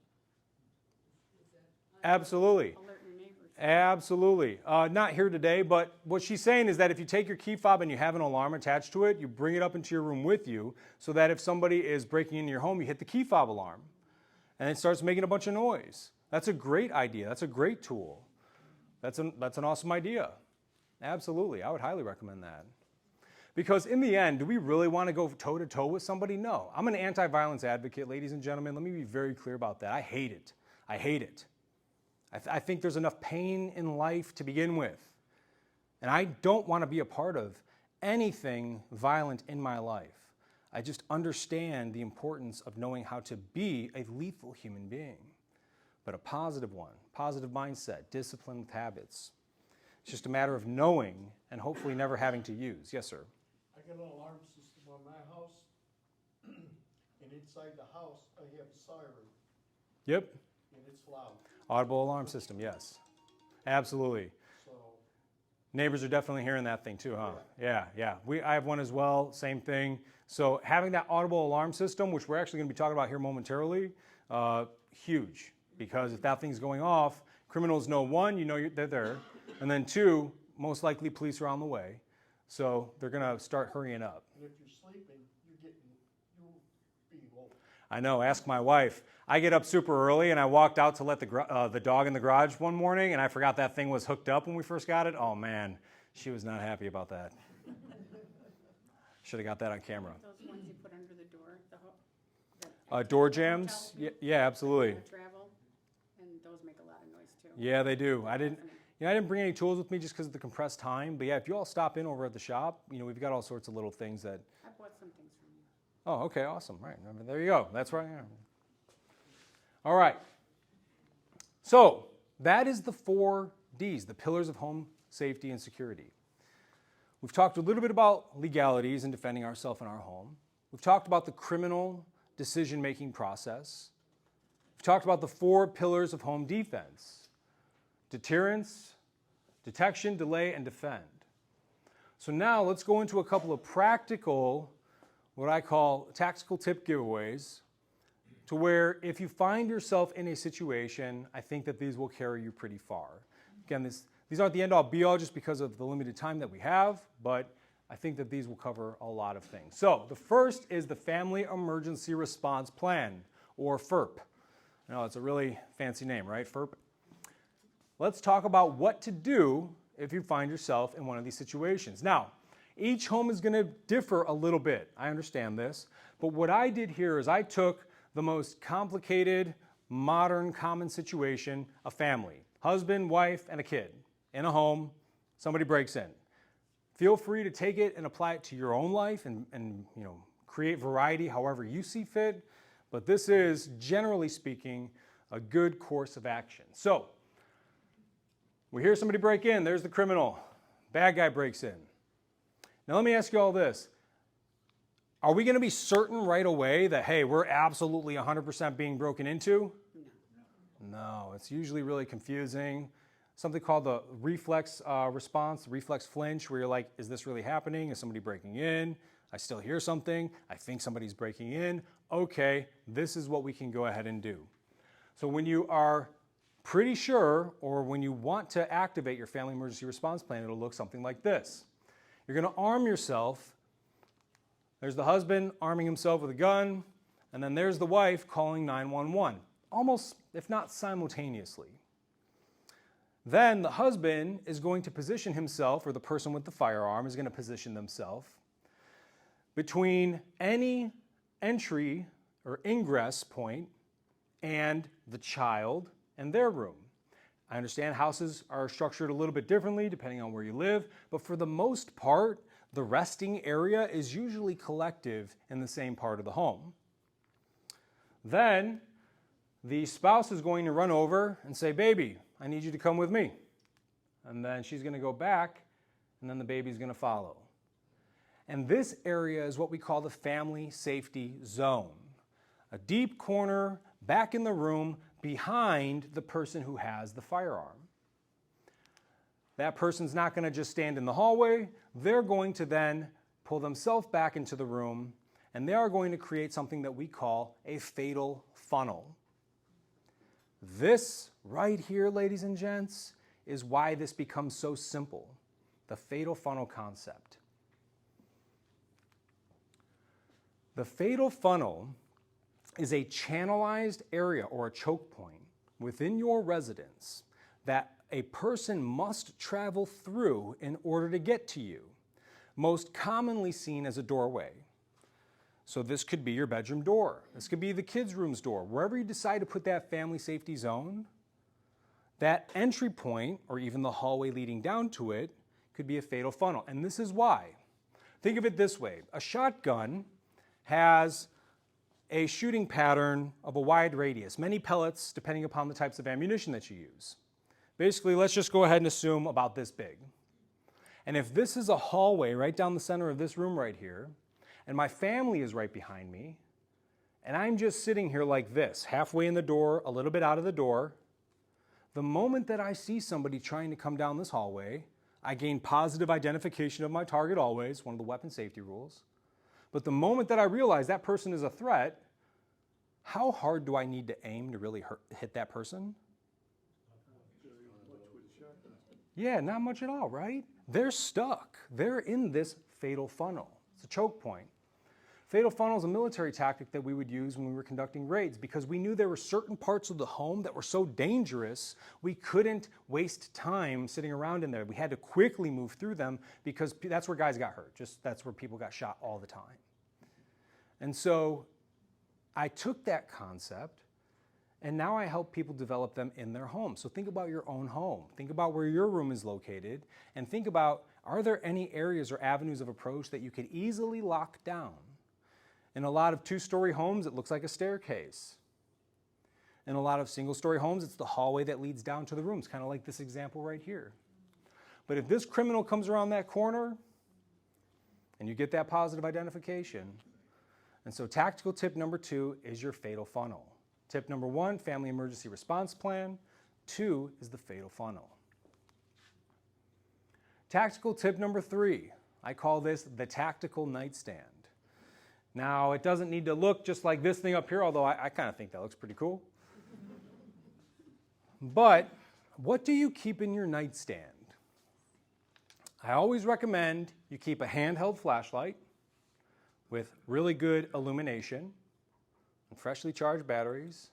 Is that? Absolutely. Alert your neighbors. Absolutely. Not here today, but what she's saying is that if you take your key fob and you have an alarm attached to it, you bring it up into your room with you so that if somebody is breaking into your home, you hit the key fob alarm and it starts making a bunch of noise. That's a great idea. That's a great tool. That's an awesome idea. Absolutely. I would highly recommend that. Because in the end, do we really want to go toe-to-toe with somebody? No. I'm an anti-violence advocate, ladies and gentlemen. Let me be very clear about that. I hate it. I hate it. I think there's enough pain in life to begin with. And I don't want to be a part of anything violent in my life. I just understand the importance of knowing how to be a lethal human being, but a positive one, positive mindset, discipline with habits. It's just a matter of knowing and hopefully never having to use. Yes, sir. I got an alarm system on my house, and inside the house, I have a siren, Yep. and it's loud. Audible alarm system, yes. Absolutely. So, Neighbors are definitely hearing that thing too, huh? Yeah. I have one as well, same thing. So having that audible alarm system, which we're actually going to be talking about here momentarily, huge. Because if that thing's going off, criminals know, one, you know they're there, and then two, most likely police are on the way. So they're going to start hurrying up. and if you're sleeping, you're being woke. I know, ask my wife. I get up super early and I walked out to let the dog in the garage one morning and I forgot that thing was hooked up when we first got it. Oh man, she was not happy about that. Should have got that on camera. Those ones you put under the door, Door jams? Yeah, absolutely. Travel, and those make a lot of noise too. Yeah, they do. I didn't bring any tools with me just because of the compressed time. But yeah, if you all stop in over at the shop, we've got all sorts of little things that. I bought some things from you. Oh, okay, awesome. Right, there you go. That's right. Yeah. All right. So that is the 4 Ds, the pillars of home safety and security. We've talked a little bit about legalities and defending ourselves in our home. We've talked about the criminal decision-making process. We've talked about the 4 pillars of home defense: deterrence, detection, delay, and defend. So now let's go into a couple of practical, what I call tactical tip giveaways, to where if you find yourself in a situation, I think that these will carry you pretty far. Again, these aren't the end-all be-all just because of the limited time that we have, but I think that these will cover a lot of things. So the first is the Family Emergency Response Plan, or FERP. I know it's a really fancy name, right? FERP. Let's talk about what to do if you find yourself in one of these situations. Now, each home is going to differ a little bit. I understand this. But what I did here is I took the most complicated, modern, common situation, a family, husband, wife, and a kid in a home, somebody breaks in. Feel free to take it and apply it to your own life and create variety however you see fit, but this is, generally speaking, a good course of action. So, we hear somebody break in, there's the criminal, bad guy breaks in. Now let me ask you all this. Are we going to be certain right away that, hey, we're absolutely 100% being broken into? No, it's usually really confusing. something called the reflex response, reflex flinch, where you're like, is this really happening? Is somebody breaking in? I still hear something. I think somebody's breaking in. Okay, this is what we can go ahead and do. So when you are pretty sure, or when you want to activate your family emergency response plan, it'll look something like this. You're going to arm yourself. There's the husband arming himself with a gun, and then there's the wife calling 911, almost, if not simultaneously. Then the husband is going to position himself, or the person with the firearm is going to position themselves between any entry or ingress point and the child and their room. I understand houses are structured a little bit differently depending on where you live, but for the most part, the resting area is usually collective in the same part of the home. Then the spouse is going to run over and say, baby, I need you to come with me. And then she's going to go back, and then the baby's going to follow. And this area is what we call the family safety zone. A deep corner back in the room behind the person who has the firearm. That person's not going to just stand in the hallway. They're going to then pull themselves back into the room, and they are going to create something that we call a fatal funnel. This right here, ladies and gents, is why this becomes so simple, the fatal funnel concept. The fatal funnel is a channelized area or a choke point within your residence that a person must travel through in order to get to you, most commonly seen as a doorway. So this could be your bedroom door. This could be the kids' room's door. Wherever you decide to put that family safety zone, that entry point, or even the hallway leading down to it, could be a fatal funnel. And this is why. Think of it this way. A shotgun has a shooting pattern of a wide radius, many pellets depending upon the types of ammunition that you use. Basically, let's just go ahead and assume about this big. And if this is a hallway right down the center of this room right here, and my family is right behind me, and I'm just sitting here like this, halfway in the door, a little bit out of the door, the moment that I see somebody trying to come down this hallway, I gain positive identification of my target always, one of the weapon safety rules. But the moment that I realize that person is a threat, how hard do I need to aim to really hit that person? Yeah, not much at all, right? They're stuck. They're in this fatal funnel. It's a choke point. Fatal funnel is a military tactic that we would use when we were conducting raids because we knew there were certain parts of the home that were so dangerous we couldn't waste time sitting around in there. We had to quickly move through them because that's where guys got hurt. That's where people got shot all the time. And so I took that concept and now I help people develop them in their home. So think about your own home. Think about where your room is located and think about, are there any areas or avenues of approach that you could easily lock down? In a lot of two-story homes, it looks like a staircase. In a lot of single-story homes, it's the hallway that leads down to the rooms, kind of like this example right here. But if this criminal comes around that corner and you get that positive identification, and so tactical tip number 2 is your fatal funnel. Tip number 1, family emergency response plan. 2 is the fatal funnel. Tactical tip number 3, I call this the tactical nightstand. Now, it doesn't need to look just like this thing up here, although I kind of think that looks pretty cool. But what do you keep in your nightstand? I always recommend you keep a handheld flashlight with really good illumination and freshly charged batteries.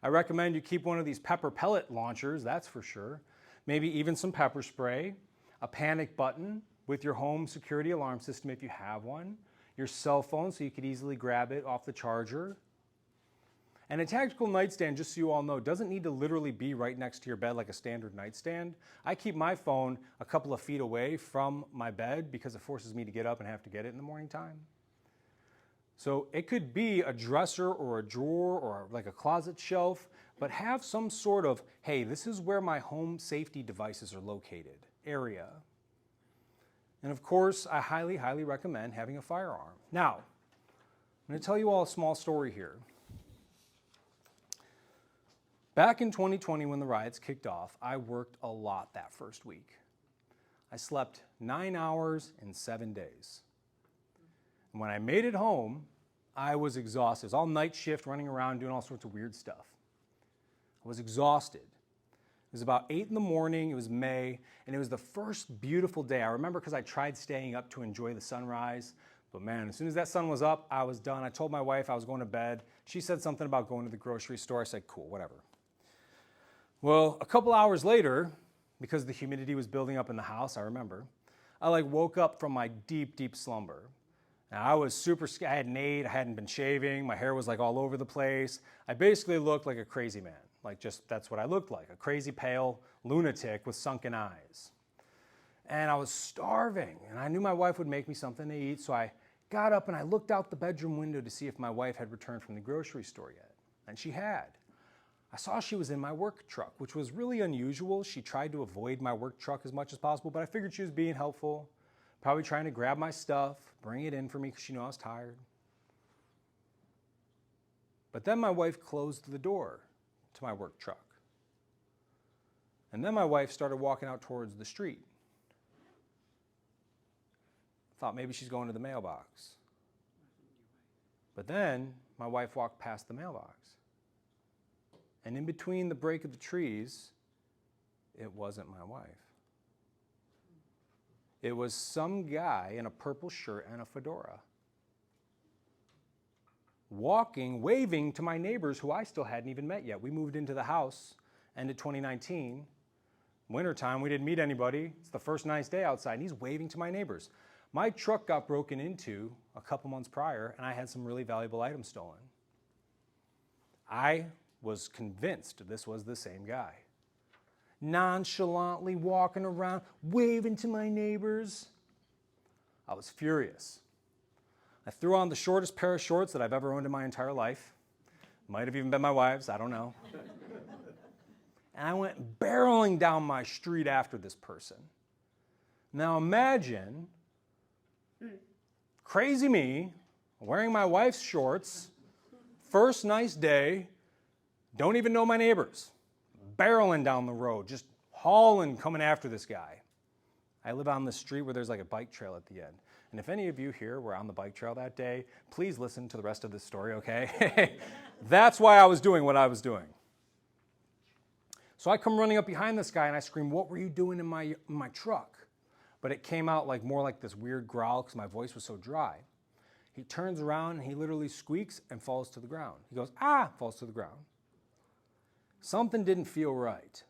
I recommend you keep one of these pepper pellet launchers, that's for sure. Maybe even some pepper spray, a panic button with your home security alarm system if you have one, your cell phone so you could easily grab it off the charger. And a tactical nightstand, just so you all know, doesn't need to literally be right next to your bed like a standard nightstand. I keep my phone a couple of feet away from my bed because it forces me to get up and have to get it in the morning time. So it could be a dresser or a drawer or like a closet shelf, but have some sort of, hey, this is where my home safety devices are located area. And of course, I highly, highly recommend having a firearm. Now, I'm going to tell you all a small story here. Back in 2020 when the riots kicked off, I worked a lot that first week. I slept 9 hours in 7 days. And when I made it home, I was exhausted. It was all night shift, running around, doing all sorts of weird stuff. I was exhausted. It was about 8 in the morning, it was May, and it was the first beautiful day. I remember because I tried staying up to enjoy the sunrise, but man, as soon as that sun was up, I was done. I told my wife I was going to bed. She said something about going to the grocery store. I said, cool, whatever. Well, a couple hours later, because the humidity was building up in the house, I remember, I woke up from my deep, deep slumber. Now, I was super scared. I hadn't ate, I hadn't been shaving, my hair was all over the place. I basically looked like a crazy man. That's what I looked like, a crazy pale lunatic with sunken eyes. And I was starving, and I knew my wife would make me something to eat, so I got up and I looked out the bedroom window to see if my wife had returned from the grocery store yet. And she had. I saw she was in my work truck, which was really unusual. She tried to avoid my work truck as much as possible, but I figured she was being helpful, probably trying to grab my stuff, bring it in for me because she knew I was tired. But then my wife closed the door to my work truck. And then my wife started walking out towards the street. Thought maybe she's going to the mailbox. But then my wife walked past the mailbox. And in between the break of the trees, it wasn't my wife. It was some guy in a purple shirt and a fedora, walking, waving to my neighbors who I still hadn't even met yet. We moved into the house, end of 2019. Wintertime, we didn't meet anybody. It's the first nice day outside, and he's waving to my neighbors. My truck got broken into a couple months prior, and I had some really valuable items stolen. I was convinced this was the same guy. Nonchalantly walking around, waving to my neighbors. I was furious. I threw on the shortest pair of shorts that I've ever owned in my entire life. Might have even been my wife's, I don't know. And I went barreling down my street after this person. Now imagine crazy me, wearing my wife's shorts, first nice day, don't even know my neighbors, barreling down the road, just hauling, coming after this guy. I live on the street where there's a bike trail at the end. And if any of you here were on the bike trail that day, please listen to the rest of this story, okay? That's why I was doing what I was doing. So I come running up behind this guy and I scream, "What were you doing in my truck?" But it came out more like this weird growl because my voice was so dry. He turns around and he literally squeaks and falls to the ground. He goes, "Ah," falls to the ground. Something didn't feel right.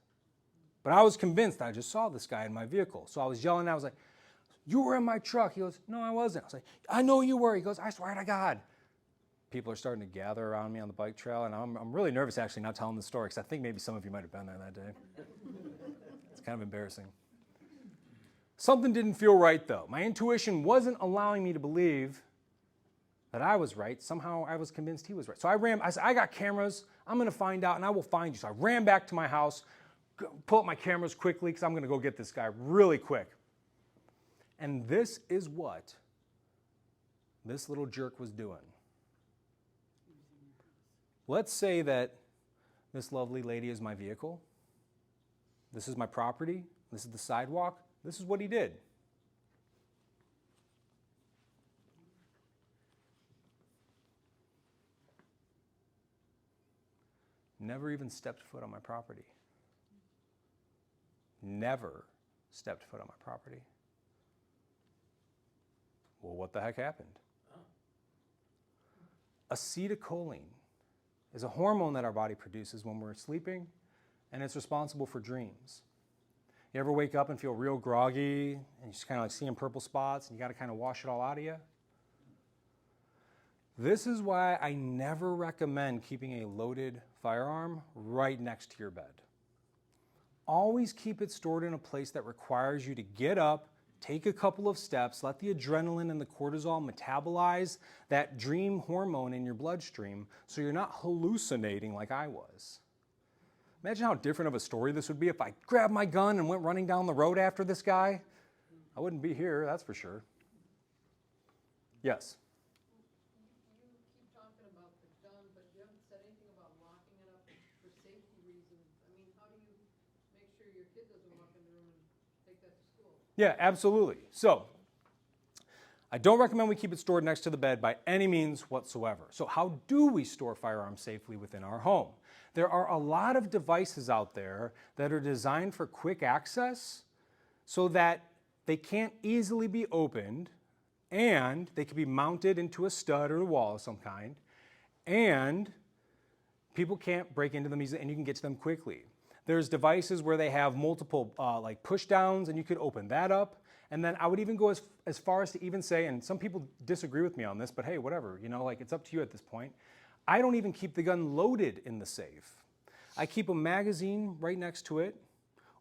But I was convinced I just saw this guy in my vehicle. So I was yelling, I was like, "You were in my truck." He goes, "No, I wasn't." I was like, "I know you were." He goes, "I swear to God." People are starting to gather around me on the bike trail, and I'm really nervous actually not telling the story because I think maybe some of you might have been there that day. It's kind of embarrassing. Something didn't feel right though. My intuition wasn't allowing me to believe that I was right. Somehow I was convinced he was right. So I said, "I got cameras. I'm going to find out and I will find you." So I ran back to my house, pull up my cameras quickly because I'm going to go get this guy really quick. And this is what this little jerk was doing. Let's say that this lovely lady is my vehicle. This is my property. This is the sidewalk. This is what he did. Never even stepped foot on my property. Never stepped foot on my property. Well, what the heck happened? Acetylcholine is a hormone that our body produces when we're sleeping, and it's responsible for dreams. You ever wake up and feel real groggy, and you're just kind of seeing purple spots, and you got to kind of wash it all out of you? This is why I never recommend keeping a loaded firearm right next to your bed. Always keep it stored in a place that requires you to get up, take a couple of steps, let the adrenaline and the cortisol metabolize that dream hormone in your bloodstream so you're not hallucinating like I was. Imagine how different of a story this would be if I grabbed my gun and went running down the road after this guy. I wouldn't be here, that's for sure. Yes? You keep talking about the gun, but you haven't said anything about locking it up for safety reasons Yeah, absolutely. So, I don't recommend we keep it stored next to the bed by any means whatsoever. So how do we store firearms safely within our home? There are a lot of devices out there that are designed for quick access so that they can't easily be opened, and they can be mounted into a stud or a wall of some kind, and people can't break into them easily, and you can get to them quickly. There's devices where they have multiple like push downs, and you could open that up. And then I would even go as far as to even say, and some people disagree with me on this, but hey, whatever, you know, like it's up to you at this point. I don't even keep the gun loaded in the safe. I keep a magazine right next to it,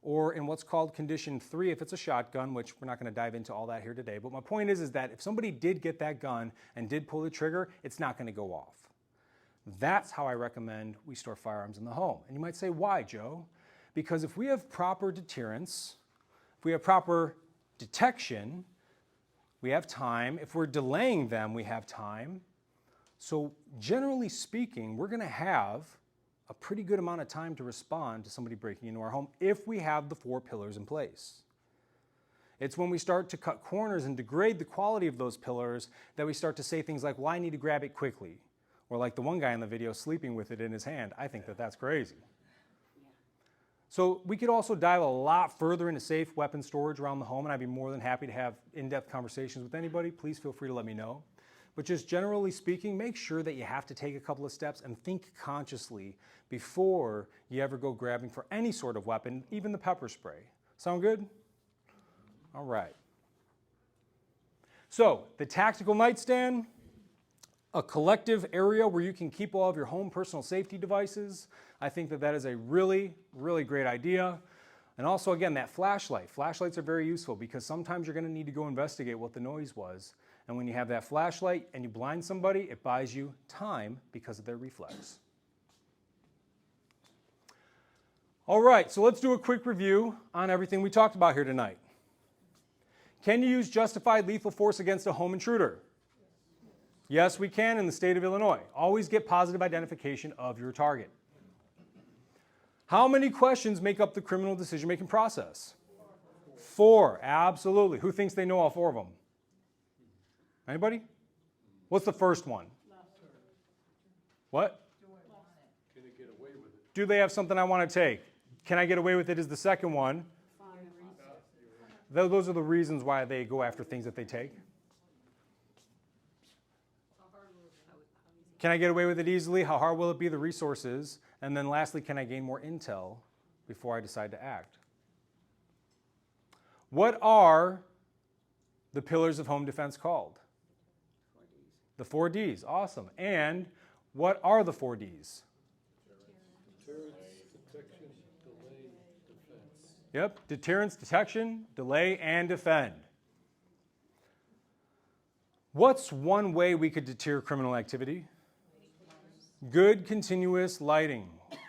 or in what's called condition 3 if it's a shotgun, which we're not going to dive into all that here today. But my point is that if somebody did get that gun and did pull the trigger, it's not going to go off. That's how I recommend we store firearms in the home. And you might say, why, Joe? Because if we have proper deterrence, if we have proper detection, we have time. If we're delaying them, we have time. So generally speaking, we're going to have a pretty good amount of time to respond to somebody breaking into our home if we have the 4 pillars in place. It's when we start to cut corners and degrade the quality of those pillars that we start to say things like, well, I need to grab it quickly. Or like the one guy in the video sleeping with it in his hand. I think that that's crazy. So we could also dive a lot further into safe weapon storage around the home, and I'd be more than happy to have in-depth conversations with anybody. Please feel free to let me know. But just generally speaking, make sure that you have to take a couple of steps and think consciously before you ever go grabbing for any sort of weapon, even the pepper spray. Sound good? All right. So the tactical nightstand, a collective area where you can keep all of your home personal safety devices. I think that that is a really, really great idea. And also, again, that flashlight. Flashlights are very useful because sometimes you're going to need to go investigate what the noise was. And when you have that flashlight and you blind somebody, it buys you time because of their reflex. All right, so let's do a quick review on everything we talked about here tonight. Can you use justified lethal force against a home intruder? Yes, we can in the state of Illinois. Always get positive identification of your target. How many questions make up the criminal decision-making process? 4, absolutely. Who thinks they know all 4 of them? Anybody? What's the first one? What? Can they get away with it? Do they have something I want to take? Can I get away with it is the second one. Those are the reasons why they go after things that they take. Can I get away with it easily? How hard will it be? The resources. And then lastly, can I gain more intel before I decide to act? What are the pillars of home defense called? 4Ds. The 4Ds, awesome. And what are the 4Ds? Deterrence, detection, delay, defense. Yep, deterrence, detection, delay, and defend. What's one way we could deter criminal activity? Good continuous lighting.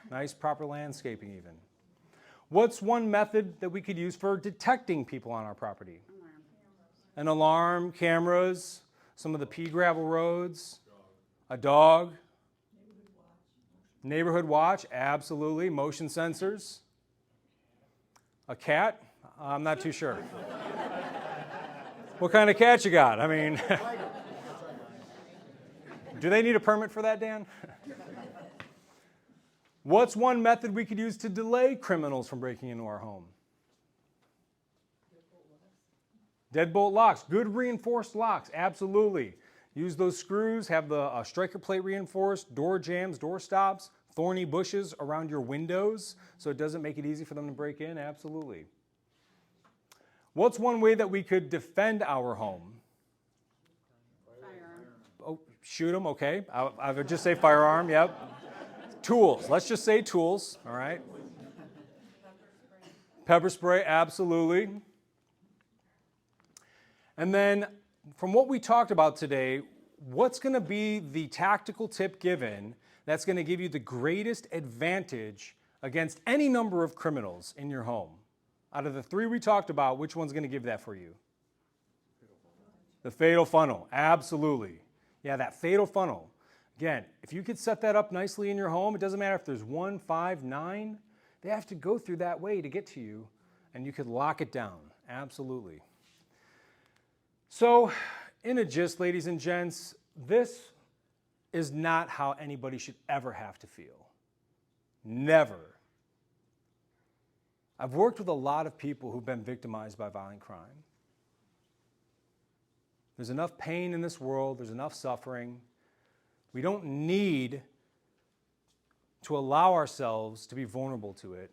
Nice proper landscaping even. What's one method that we could use for detecting people on our property? An alarm, cameras, some of the pea gravel roads, a dog. Neighborhood watch, absolutely. Motion sensors. A cat? I'm not too sure. What kind of cat you got? I mean, do they need a permit for that, Dan? What's one method we could use to delay criminals from breaking into our home? Deadbolt locks. Good reinforced locks, absolutely. Use those screws, have the striker plate reinforced, door jams, door stops, thorny bushes around your windows so it doesn't make it easy for them to break in, absolutely. What's one way that we could defend our home? Firearm. Oh, shoot them, okay. I would just say firearm, yep. Tools, let's just say tools, all right. Pepper spray, absolutely. And then from what we talked about today, what's going to be the tactical tip given that's going to give you the greatest advantage against any number of criminals in your home? Out of the 3 we talked about, which one's going to give that for you? The fatal funnel, absolutely. Yeah, that fatal funnel. Again, if you could set that up nicely in your home, it doesn't matter if there's 1, 5, 9, they have to go through that way to get to you, and you could lock it down. Absolutely. So, in a gist, ladies and gents, this is not how anybody should ever have to feel. Never. I've worked with a lot of people who've been victimized by violent crime. There's enough pain in this world, there's enough suffering. We don't need to allow ourselves to be vulnerable to it.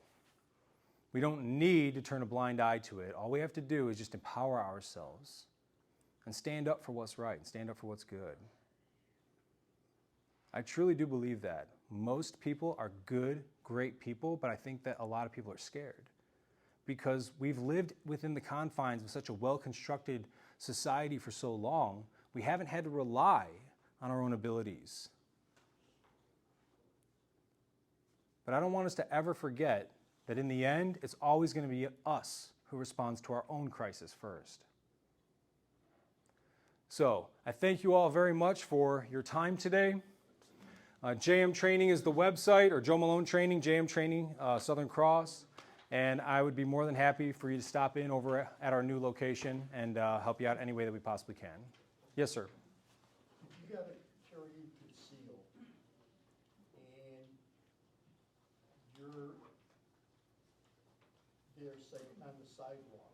We don't need to turn a blind eye to it. All we have to do is just empower ourselves and stand up for what's right, and stand up for what's good. I truly do believe that. Most people are good, great people, but I think that a lot of people are scared because we've lived within the confines of such a well-constructed society for so long, we haven't had to rely on our own abilities. But I don't want us to ever forget that in the end, it's always going to be us who responds to our own crisis first. So, I thank you all very much for your time today. JM Training is the website, or Joe Malone Training, JM Training, Southern Cross. And I would be more than happy for you to stop in over at our new location and help you out any way that we possibly can. Yes, sir. You got a carry conceal, and you're there, say, on the sidewalk,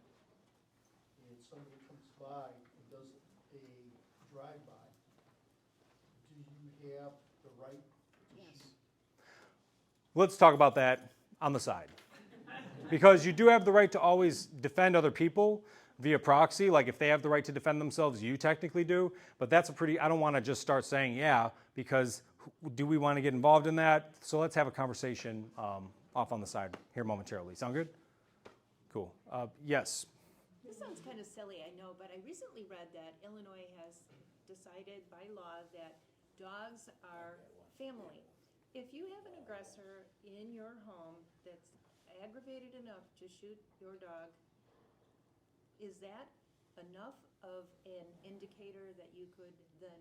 and somebody comes by and does a drive-by. Do you have the right to shoot? Let's talk about that on the side. Because you do have the right to always defend other people via proxy. Like if they have the right to defend themselves, you technically do. But that's a pretty, I don't want to just start saying, yeah, because do we want to get involved in that? So let's have a conversation off on the side here momentarily. Sound good? Cool. Yes. This sounds kind of silly, I know, but I recently read that Illinois has decided by law that dogs are family. If you have an aggressor in your home that's aggravated enough to shoot your dog, is that enough of an indicator that you could then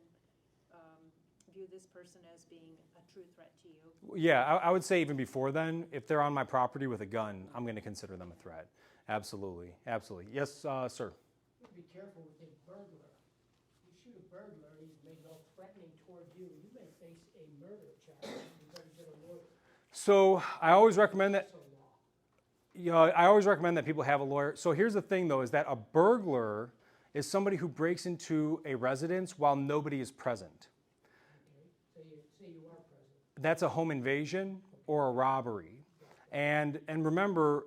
view this person as being a true threat to you? Yeah, I would say even before then, if they're on my property with a gun, I'm going to consider them a threat. Absolutely, absolutely. Yes, sir. Be careful with a burglar. You shoot a burglar, he's made no threatening toward you. You may face a murder charge. You better get a lawyer. So I always recommend that. I always recommend that people have a lawyer. So here's the thing, though, is that a burglar is somebody who breaks into a residence while nobody is present. Okay. Say you are present. That's a home invasion or a robbery. And remember,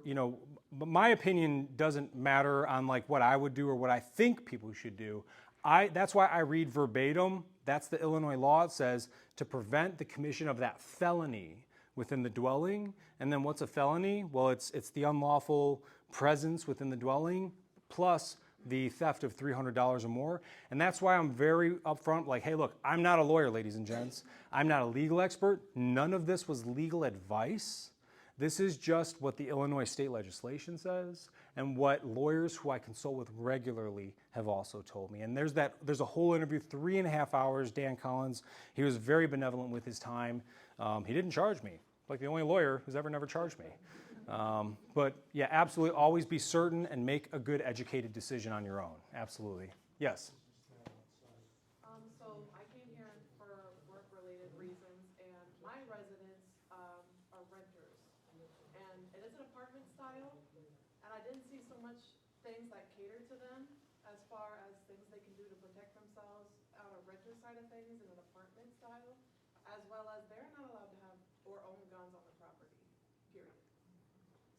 my opinion doesn't matter on like what I would do or what I think people should do. That's why I read verbatim. That's the Illinois law. It says to prevent the commission of that felony within the dwelling. And then what's a felony? Well, it's the unlawful presence within the dwelling plus the theft of $300 or more. And that's why I'm very upfront, like, hey, look, I'm not a lawyer, ladies and gents. I'm not a legal expert. None of this was legal advice. This is just what the Illinois state legislation says and what lawyers who I consult with regularly have also told me. And there's a whole interview, 3.5 hours, Dan Collins. He was very benevolent with his time. He didn't charge me, like the only lawyer who's ever never charged me. But yeah, absolutely, always be certain and make a good educated decision on your own. Absolutely. Yes? So I came here for work-related reasons, and my residents are renters. And it is an apartment style, and I didn't see so much things that cater to them as far as things they can do to protect themselves on a renter side of things in an apartment style, as well as they're not allowed to have or own guns on the property, period.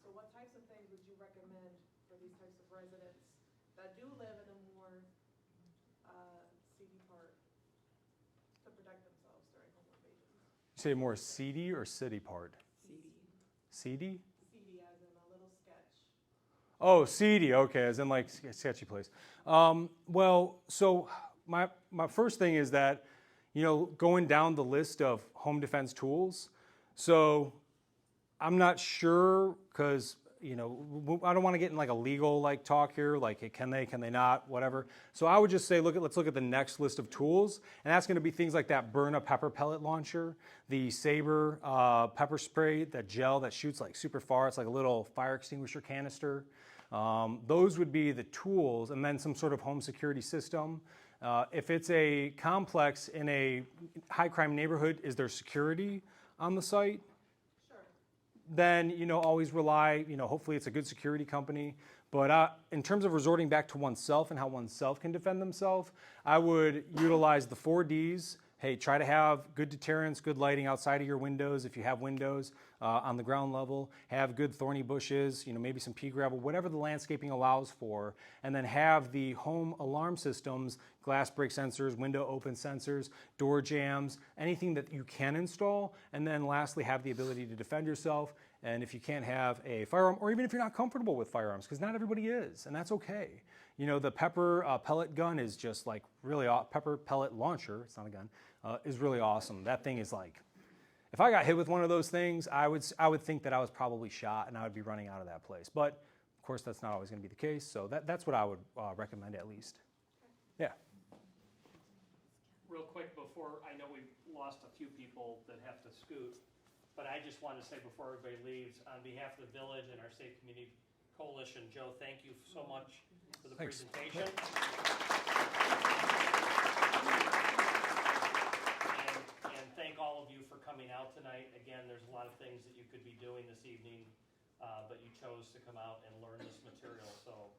So what types of things would you recommend for these types of residents that do live in a more seedy part to protect themselves during home invasions? You say more seedy or city part? Seedy. Seedy? Seedy as in a little sketch. Oh, seedy, okay, as in like sketchy place. Well, so my first thing is that, going down the list of home defense tools, so I'm not sure because, I don't want to get in like a legal like talk here, like can they not, whatever. So I would just say, let's look at the next list of tools, and that's going to be things like that Byrna pepper pellet launcher, the Saber pepper spray, that gel that shoots like super far. It's like a little fire extinguisher canister. Those would be the tools, and then some sort of home security system. If it's a complex in a high crime neighborhood, is there security on the site? Sure. Then, always rely, hopefully it's a good security company. But in terms of resorting back to oneself and how oneself can defend themselves, I would utilize the 4 Ds. Hey, try to have good deterrence, good lighting outside of your windows if you have windows on the ground level. Have good thorny bushes, maybe some pea gravel, whatever the landscaping allows for. And then have the home alarm systems, glass break sensors, window open sensors, door jams, anything that you can install. And then lastly, have the ability to defend yourself. And if you can't have a firearm, or even if you're not comfortable with firearms, because not everybody is, and that's okay. The pepper pellet gun is just like really, pepper pellet launcher, it's not a gun, is really awesome. That thing is like, if I got hit with one of those things, I would think that I was probably shot and I would be running out of that place. But of course, that's not always going to be the case. So that's what I would recommend at least. Yeah. Real quick before, I know we've lost a few people that have to scoot, but I just want to say before everybody leaves, on behalf of the village and our Safe Community Coalition, Joe, thank you so much for the Thanks. presentation. And thank all of you for coming out tonight. Again, there's a lot of things that you could be doing this evening, but you chose to come out and learn this material. So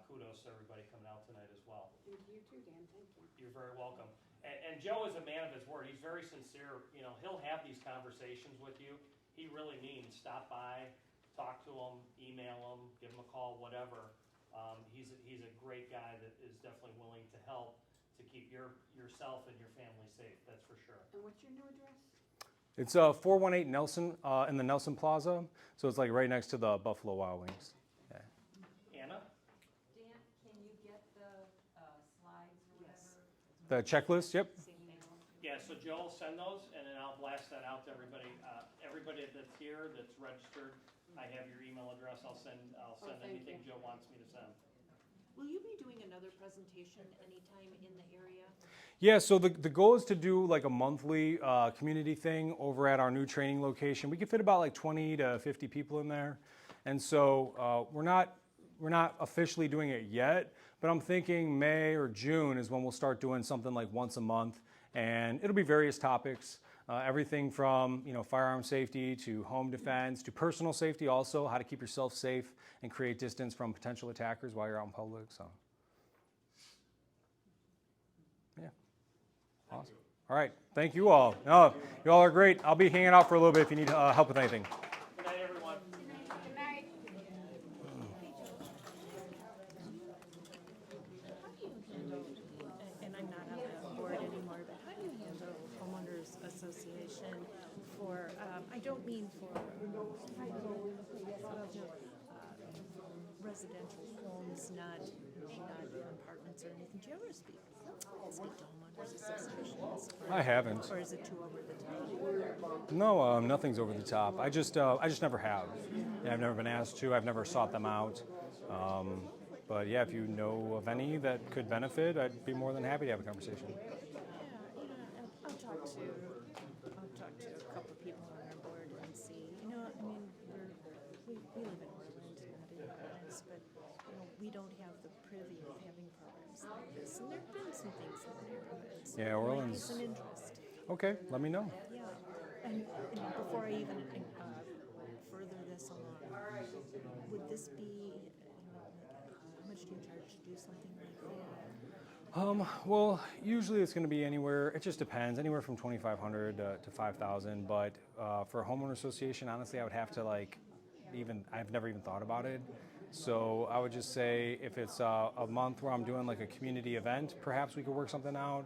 kudos to everybody coming out tonight as well. Thank you too, Dan, thank you. You're very welcome. And Joe is a man of his word. He's very sincere. He'll have these conversations with you. He really means stop by, talk to him, email him, give him a call, whatever. He's a great guy that is definitely willing to help to keep yourself and your family safe. That's for sure. And what's your new address? It's 418 Nelson in the Nelson Plaza. So it's like right next to the Buffalo Wild Wings. Yeah. Anna? Dan, can you get the slides or whatever? The checklist, yep. Yeah, so Joe will send those, and then I'll blast that out to everybody. Everybody that's here, that's registered, I have your email address. I'll send thank anything you. Joe wants me to send. Will you be doing another presentation anytime in the area? Yeah, so the goal is to do like a monthly community thing over at our new training location. We can fit about like 20 to 50 people in there. And so we're not officially doing it yet, but I'm thinking May or June is when we'll start doing something like once a month. And it'll be various topics, everything from firearm safety to home defense to personal safety also, how to keep yourself safe and create distance from potential attackers while you're out in public. So, yeah. Awesome. All right. Thank you all. No, you all are great. I'll be hanging out for a little bit if you need help with anything. Good night, everyone. Good night. And I'm not on the board anymore, but how do you handle homeowners association for, I don't mean for residential homes, not apartments or anything. Do you ever speak to homeowners associations? I haven't. Or is it too over the top? No, nothing's over the top. I just never have. Yeah, I've never been asked to. I've never sought them out. But yeah, if you know of any that could benefit, I'd be more than happy to have a conversation. Yeah, I'll talk to a couple of people on our board and see. We live in Orland, not in Providence, but we don't have the privy of having programs like this. And there've been some things in the neighborhoods. Yeah, Orland's. Some interest. Okay, let me know. Yeah, and before I even further this along, would this be, how much do you charge to do something like that? Well, usually it's going to be anywhere, it just depends, anywhere from $2,500 to $5,000. But for a homeowner association, honestly, I would have to I've never even thought about it. So I would just say if it's a month where I'm doing like a community event, perhaps we could work something out.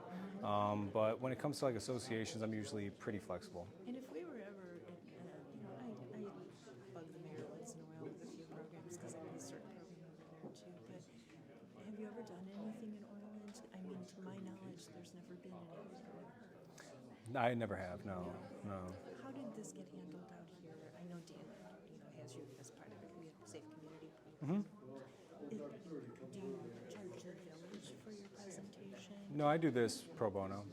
But when it comes to like associations, I'm usually pretty flexible. And if we were ever, I bug the mayor once in a while with a few programs because I have a certain program over there too, but have you ever done anything in Orland? I mean, to my knowledge, there's never been anything. I never have, no. How did this get handled out here? I know Dan, has you as part of a safe community program. Do you charge the village for your presentation? No, I do this pro bono.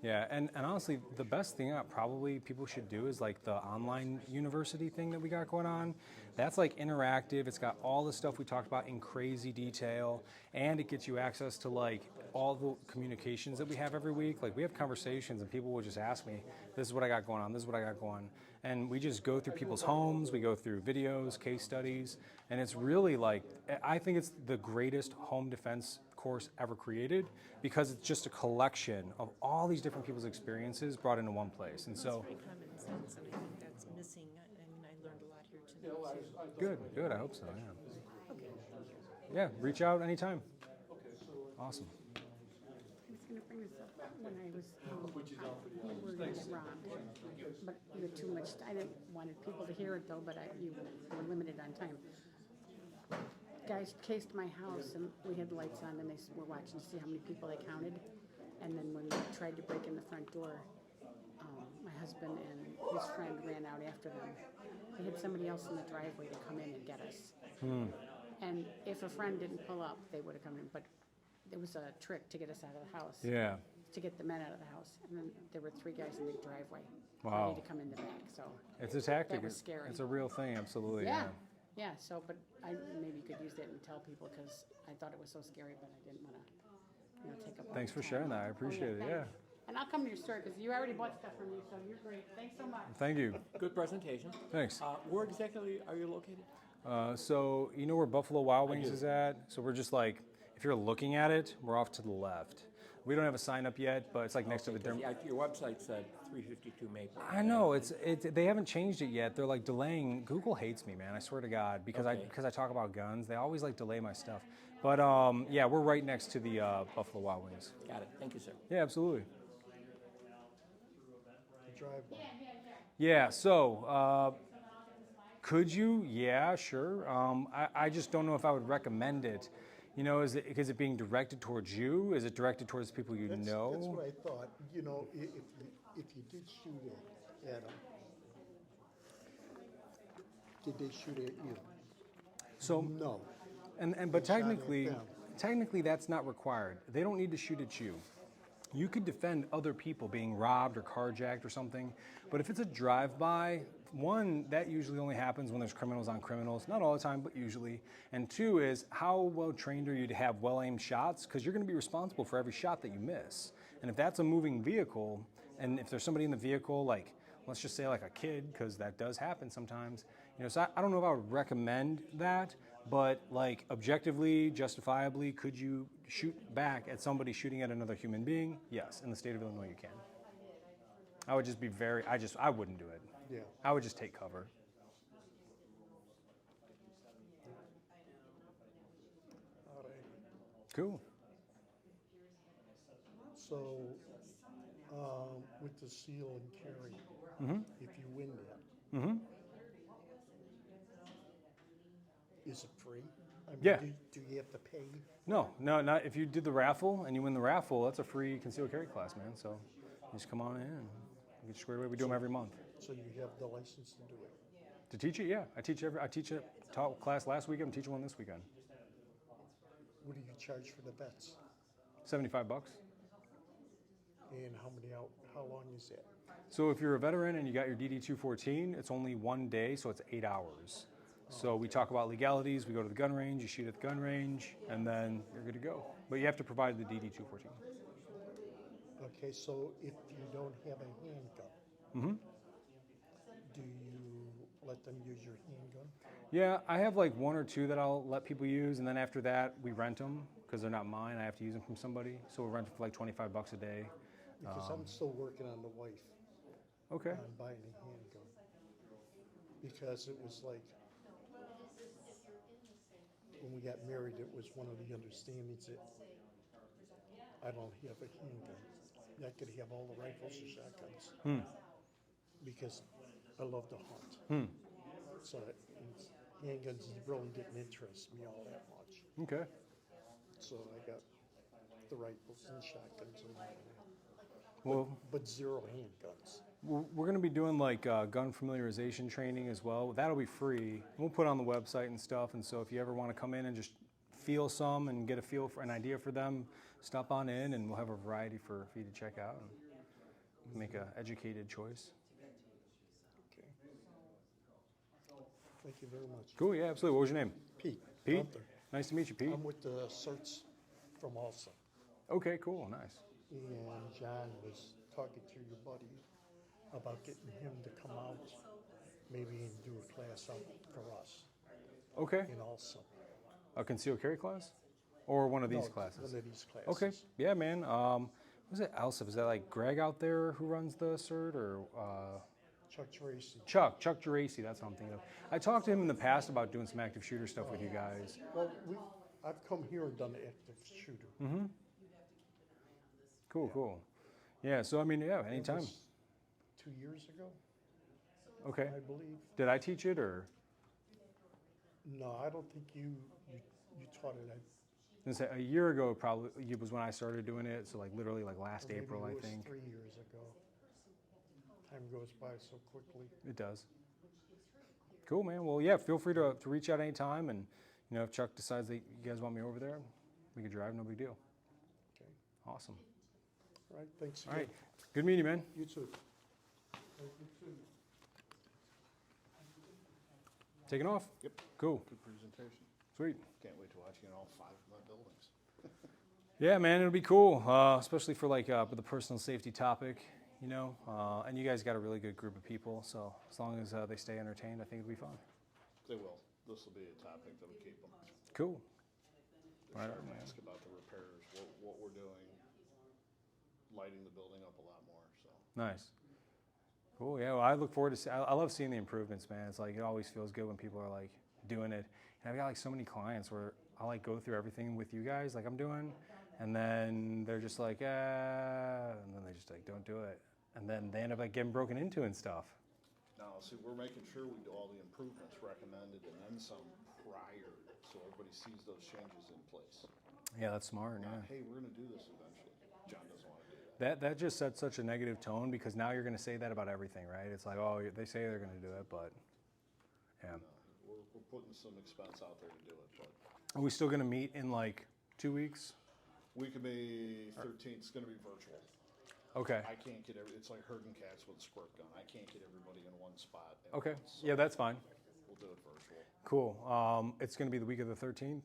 Yeah, and honestly, the best thing that probably people should do is like the online university thing that we got going on. That's like interactive. It's got all the stuff we talked about in crazy detail, and it gets you access to like all the communications that we have every week. Like we have conversations, and people will just ask me, "This is what I got going on. This is what I got going." And we just go through people's homes. We go through videos, case studies, and it's really like I think it's the greatest home defense course ever created because it's just a collection of all these different people's experiences brought into one place. And so, It's very common sense, and I think that's missing. I mean, I learned a lot here tonight, too. good. I hope so. Yeah. Okay, thank you. Yeah. Reach out anytime. Awesome. I was gonna bring this up when I was, you were gonna get robbed, but you had too much, I didn't wanted people to hear it though, but you were limited on time. Guys cased my house and we had the lights on and they were watching to see how many people they counted. And then when we tried to break in the front door, my husband and his friend ran out after them. They had somebody else in the driveway to come in and get us. And if a friend didn't pull up, they would have come in, but it was a trick to get us out of the house. Yeah. To get the men out of the house. And then there were 3 guys in the driveway Wow. ready to come in the back, so. It's a tactic. That was scary. It's a real thing. Absolutely. Yeah, yeah, so, but I maybe could use it and tell people because I thought it was so scary, but I didn't want to, take up all Thanks the for time. sharing that. I appreciate it. Yeah. thanks. And I'll come to your store because you already bought stuff from me, so you're great. Thanks so much. Thank you. Good presentation. Thanks. Where exactly are you located? So you know where Buffalo Wild Wings is at? So we're just like, if you're looking at it, we're off to the left. We don't have a sign up yet, but it's like next to the. Your website said 352 Maple. I know they haven't changed it yet. They're like delaying. Google hates me, man. I swear to God, because I talk about guns. They always like delay my stuff. But yeah, we're right next to the Buffalo Wild Wings. Got it. Thank you, sir. Yeah, absolutely. Drive-by. Yeah. So could you? Yeah, sure. I just don't know if I would recommend it. You know, is it being directed towards you? Is it directed towards people you know? That's what I thought. You know, if you did shoot it at them, did they shoot at you? So No. But They shot at technically that's not required. They don't need to shoot at you. You could defend other people being robbed or carjacked or something. But if it's a drive-by, one, that usually only happens when there's criminals on criminals. Not all the time, but usually. And two is, how well trained are you to have well-aimed shots? Because you're going to be responsible for every shot that you miss. And if that's a moving vehicle, and if there's somebody in the vehicle, like, let's just say like a kid, because that does happen sometimes. You know, so I don't know if I would recommend that, but like objectively, justifiably, could you shoot back at somebody shooting at another human being? Yes, in the state of Illinois you can. I would just be I wouldn't do it. Yeah. I would just take cover. All right. Cool. So, with the seal and carry, if you win that, is it free? I mean, Yeah. Do you have to pay? No, not if you did the raffle and you win the raffle, that's a free concealed carry class, man. So you just come on in and get squared away. We do them every month. So you have the license to do it? To teach it, yeah. I teach it. Taught class last weekend. I'm teaching one this weekend. What do you charge for the bets? $75. And how long is that? So if you're a veteran and you got your DD-214, it's only 1 day, so it's 8 hours. So we talk about legalities. We go to the gun range. You shoot at the gun range, and then you're good to go. But you have to provide the DD-214. Okay, so if you don't have a handgun, do you let them use your handgun? Yeah, I have like 1 or 2 that I'll let people use, and then after that, we rent them because they're not mine. I have to use them from somebody. So we rent them for like $25 a day. Because I'm still working on the wife. Okay. On buying a handgun. Because it was like, when we got married, it was one of the understandings that I don't have a handgun. I could have all the rifles and shotguns. Because I love to hunt. So handguns really didn't interest me all that much. Okay. So I got the rifles and shotguns and all that. Well, but zero handguns. We're going to be doing like gun familiarization training as well. That'll be free. We'll put it on the website and stuff. And so if you ever want to come in and just feel some and get a feel for an idea for them, stop on in and we'll have a variety for you to check out. make a educated choice. Okay. Thank you very much. Cool, yeah, absolutely. What was your name? Pete. Pete? Gunther. Nice to meet you, Pete. I'm with the certs from also. Okay, cool, nice. And John was talking to your buddy about getting him to come out, maybe and do a class out for us Okay, in also. a concealed carry class? Or one of these No, classes? One of these classes. Okay, yeah, man. Was it Elsif? Is that like Greg out there who runs the cert, or Chuck Tracy. Chuck Geraci? That's what I'm thinking of. I talked to him in the past about doing some active shooter stuff with you guys. Well, I've come here and done the active shooter. Mm-hmm. Cool. Yeah. So I mean, yeah, That anytime. was 2 years ago, Okay. I believe. Did I teach it, or? No, I don't think you taught it. I was gonna say, a year ago probably it was when I started doing it. So like literally like last Or maybe April, I it was think. 3 years ago. Time goes by so quickly. It does. Cool, man. Well, yeah, feel free to reach out anytime, and if Chuck decides that you guys want me over there, we can drive, no big deal. Okay. Awesome. All right, thanks All again. right. Good meeting you, man. You too. You too. Taking off? Yep. Cool. Good presentation. Sweet. Can't wait to watch you in all 5 of my buildings. Yeah, man, it'll be cool, especially for like with the personal safety topic, and you guys got a really good group of people, so as long as they stay entertained, I think it'll be fun. They will. This will be a topic that'll keep them. Cool. They're Right starting on, to man. ask about the repairs, what we're doing, lighting the building up a lot more, so. Nice. Cool. Yeah. Well, I look forward to. I love seeing the improvements, man. It's like it always feels good when people are like doing it. And I've got like so many clients where I like go through everything with you guys, like I'm doing, and then they're just like, and then they just like don't do it, and then they end up like getting broken into and stuff. Now, see, we're making sure we do all the improvements recommended and then some prior, so everybody sees those changes in place. Yeah, that's smart. Not, Yeah. hey, we're gonna do this eventually. John doesn't wanna do that. That just sets such a negative tone because now you're going to say that about everything, right? It's like, oh, they say they're going to do it, but yeah. We're putting some expense out there to do it, but. Are we still going to meet in like 2 weeks? We could be 13th, it's gonna be virtual. Okay. I can't get it's like herding cats with a squirt gun. I can't get everybody in one spot at Okay. once, so Yeah, that's fine. We'll do it virtual. Cool. It's going to be the week of the 13th?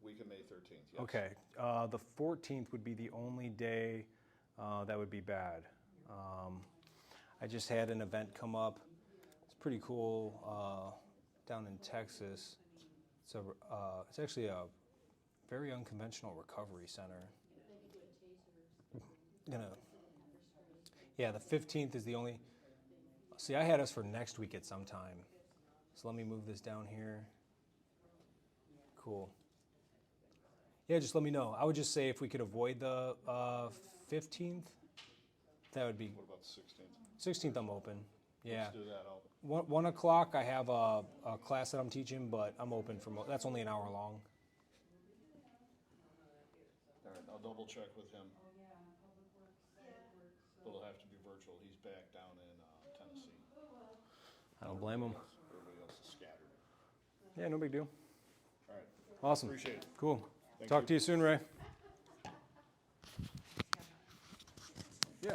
Week of May 13th, yes. Okay. The 14th would be the only day that would be bad. I just had an event come up. It's pretty cool down in Texas. It's actually a very unconventional recovery center. Yeah, the 15th is the only. See, I had us for next week at some time. So let me move this down here. Cool. Yeah, just let me know. I would just say if we could avoid the 15th, that would be. What about the 16th? 16th, I'm open. Yeah. Let's do that. 1 o'clock, I have a class that I'm teaching, but I'm open for that's only an hour long. All right, I'll double check with him. It'll have to be virtual. He's back down in Tennessee. I don't blame him. Everybody else is scattered. Yeah, no big deal. All right. Awesome. Appreciate it. Cool. Thank Talk you. to you soon, Ray. Yeah.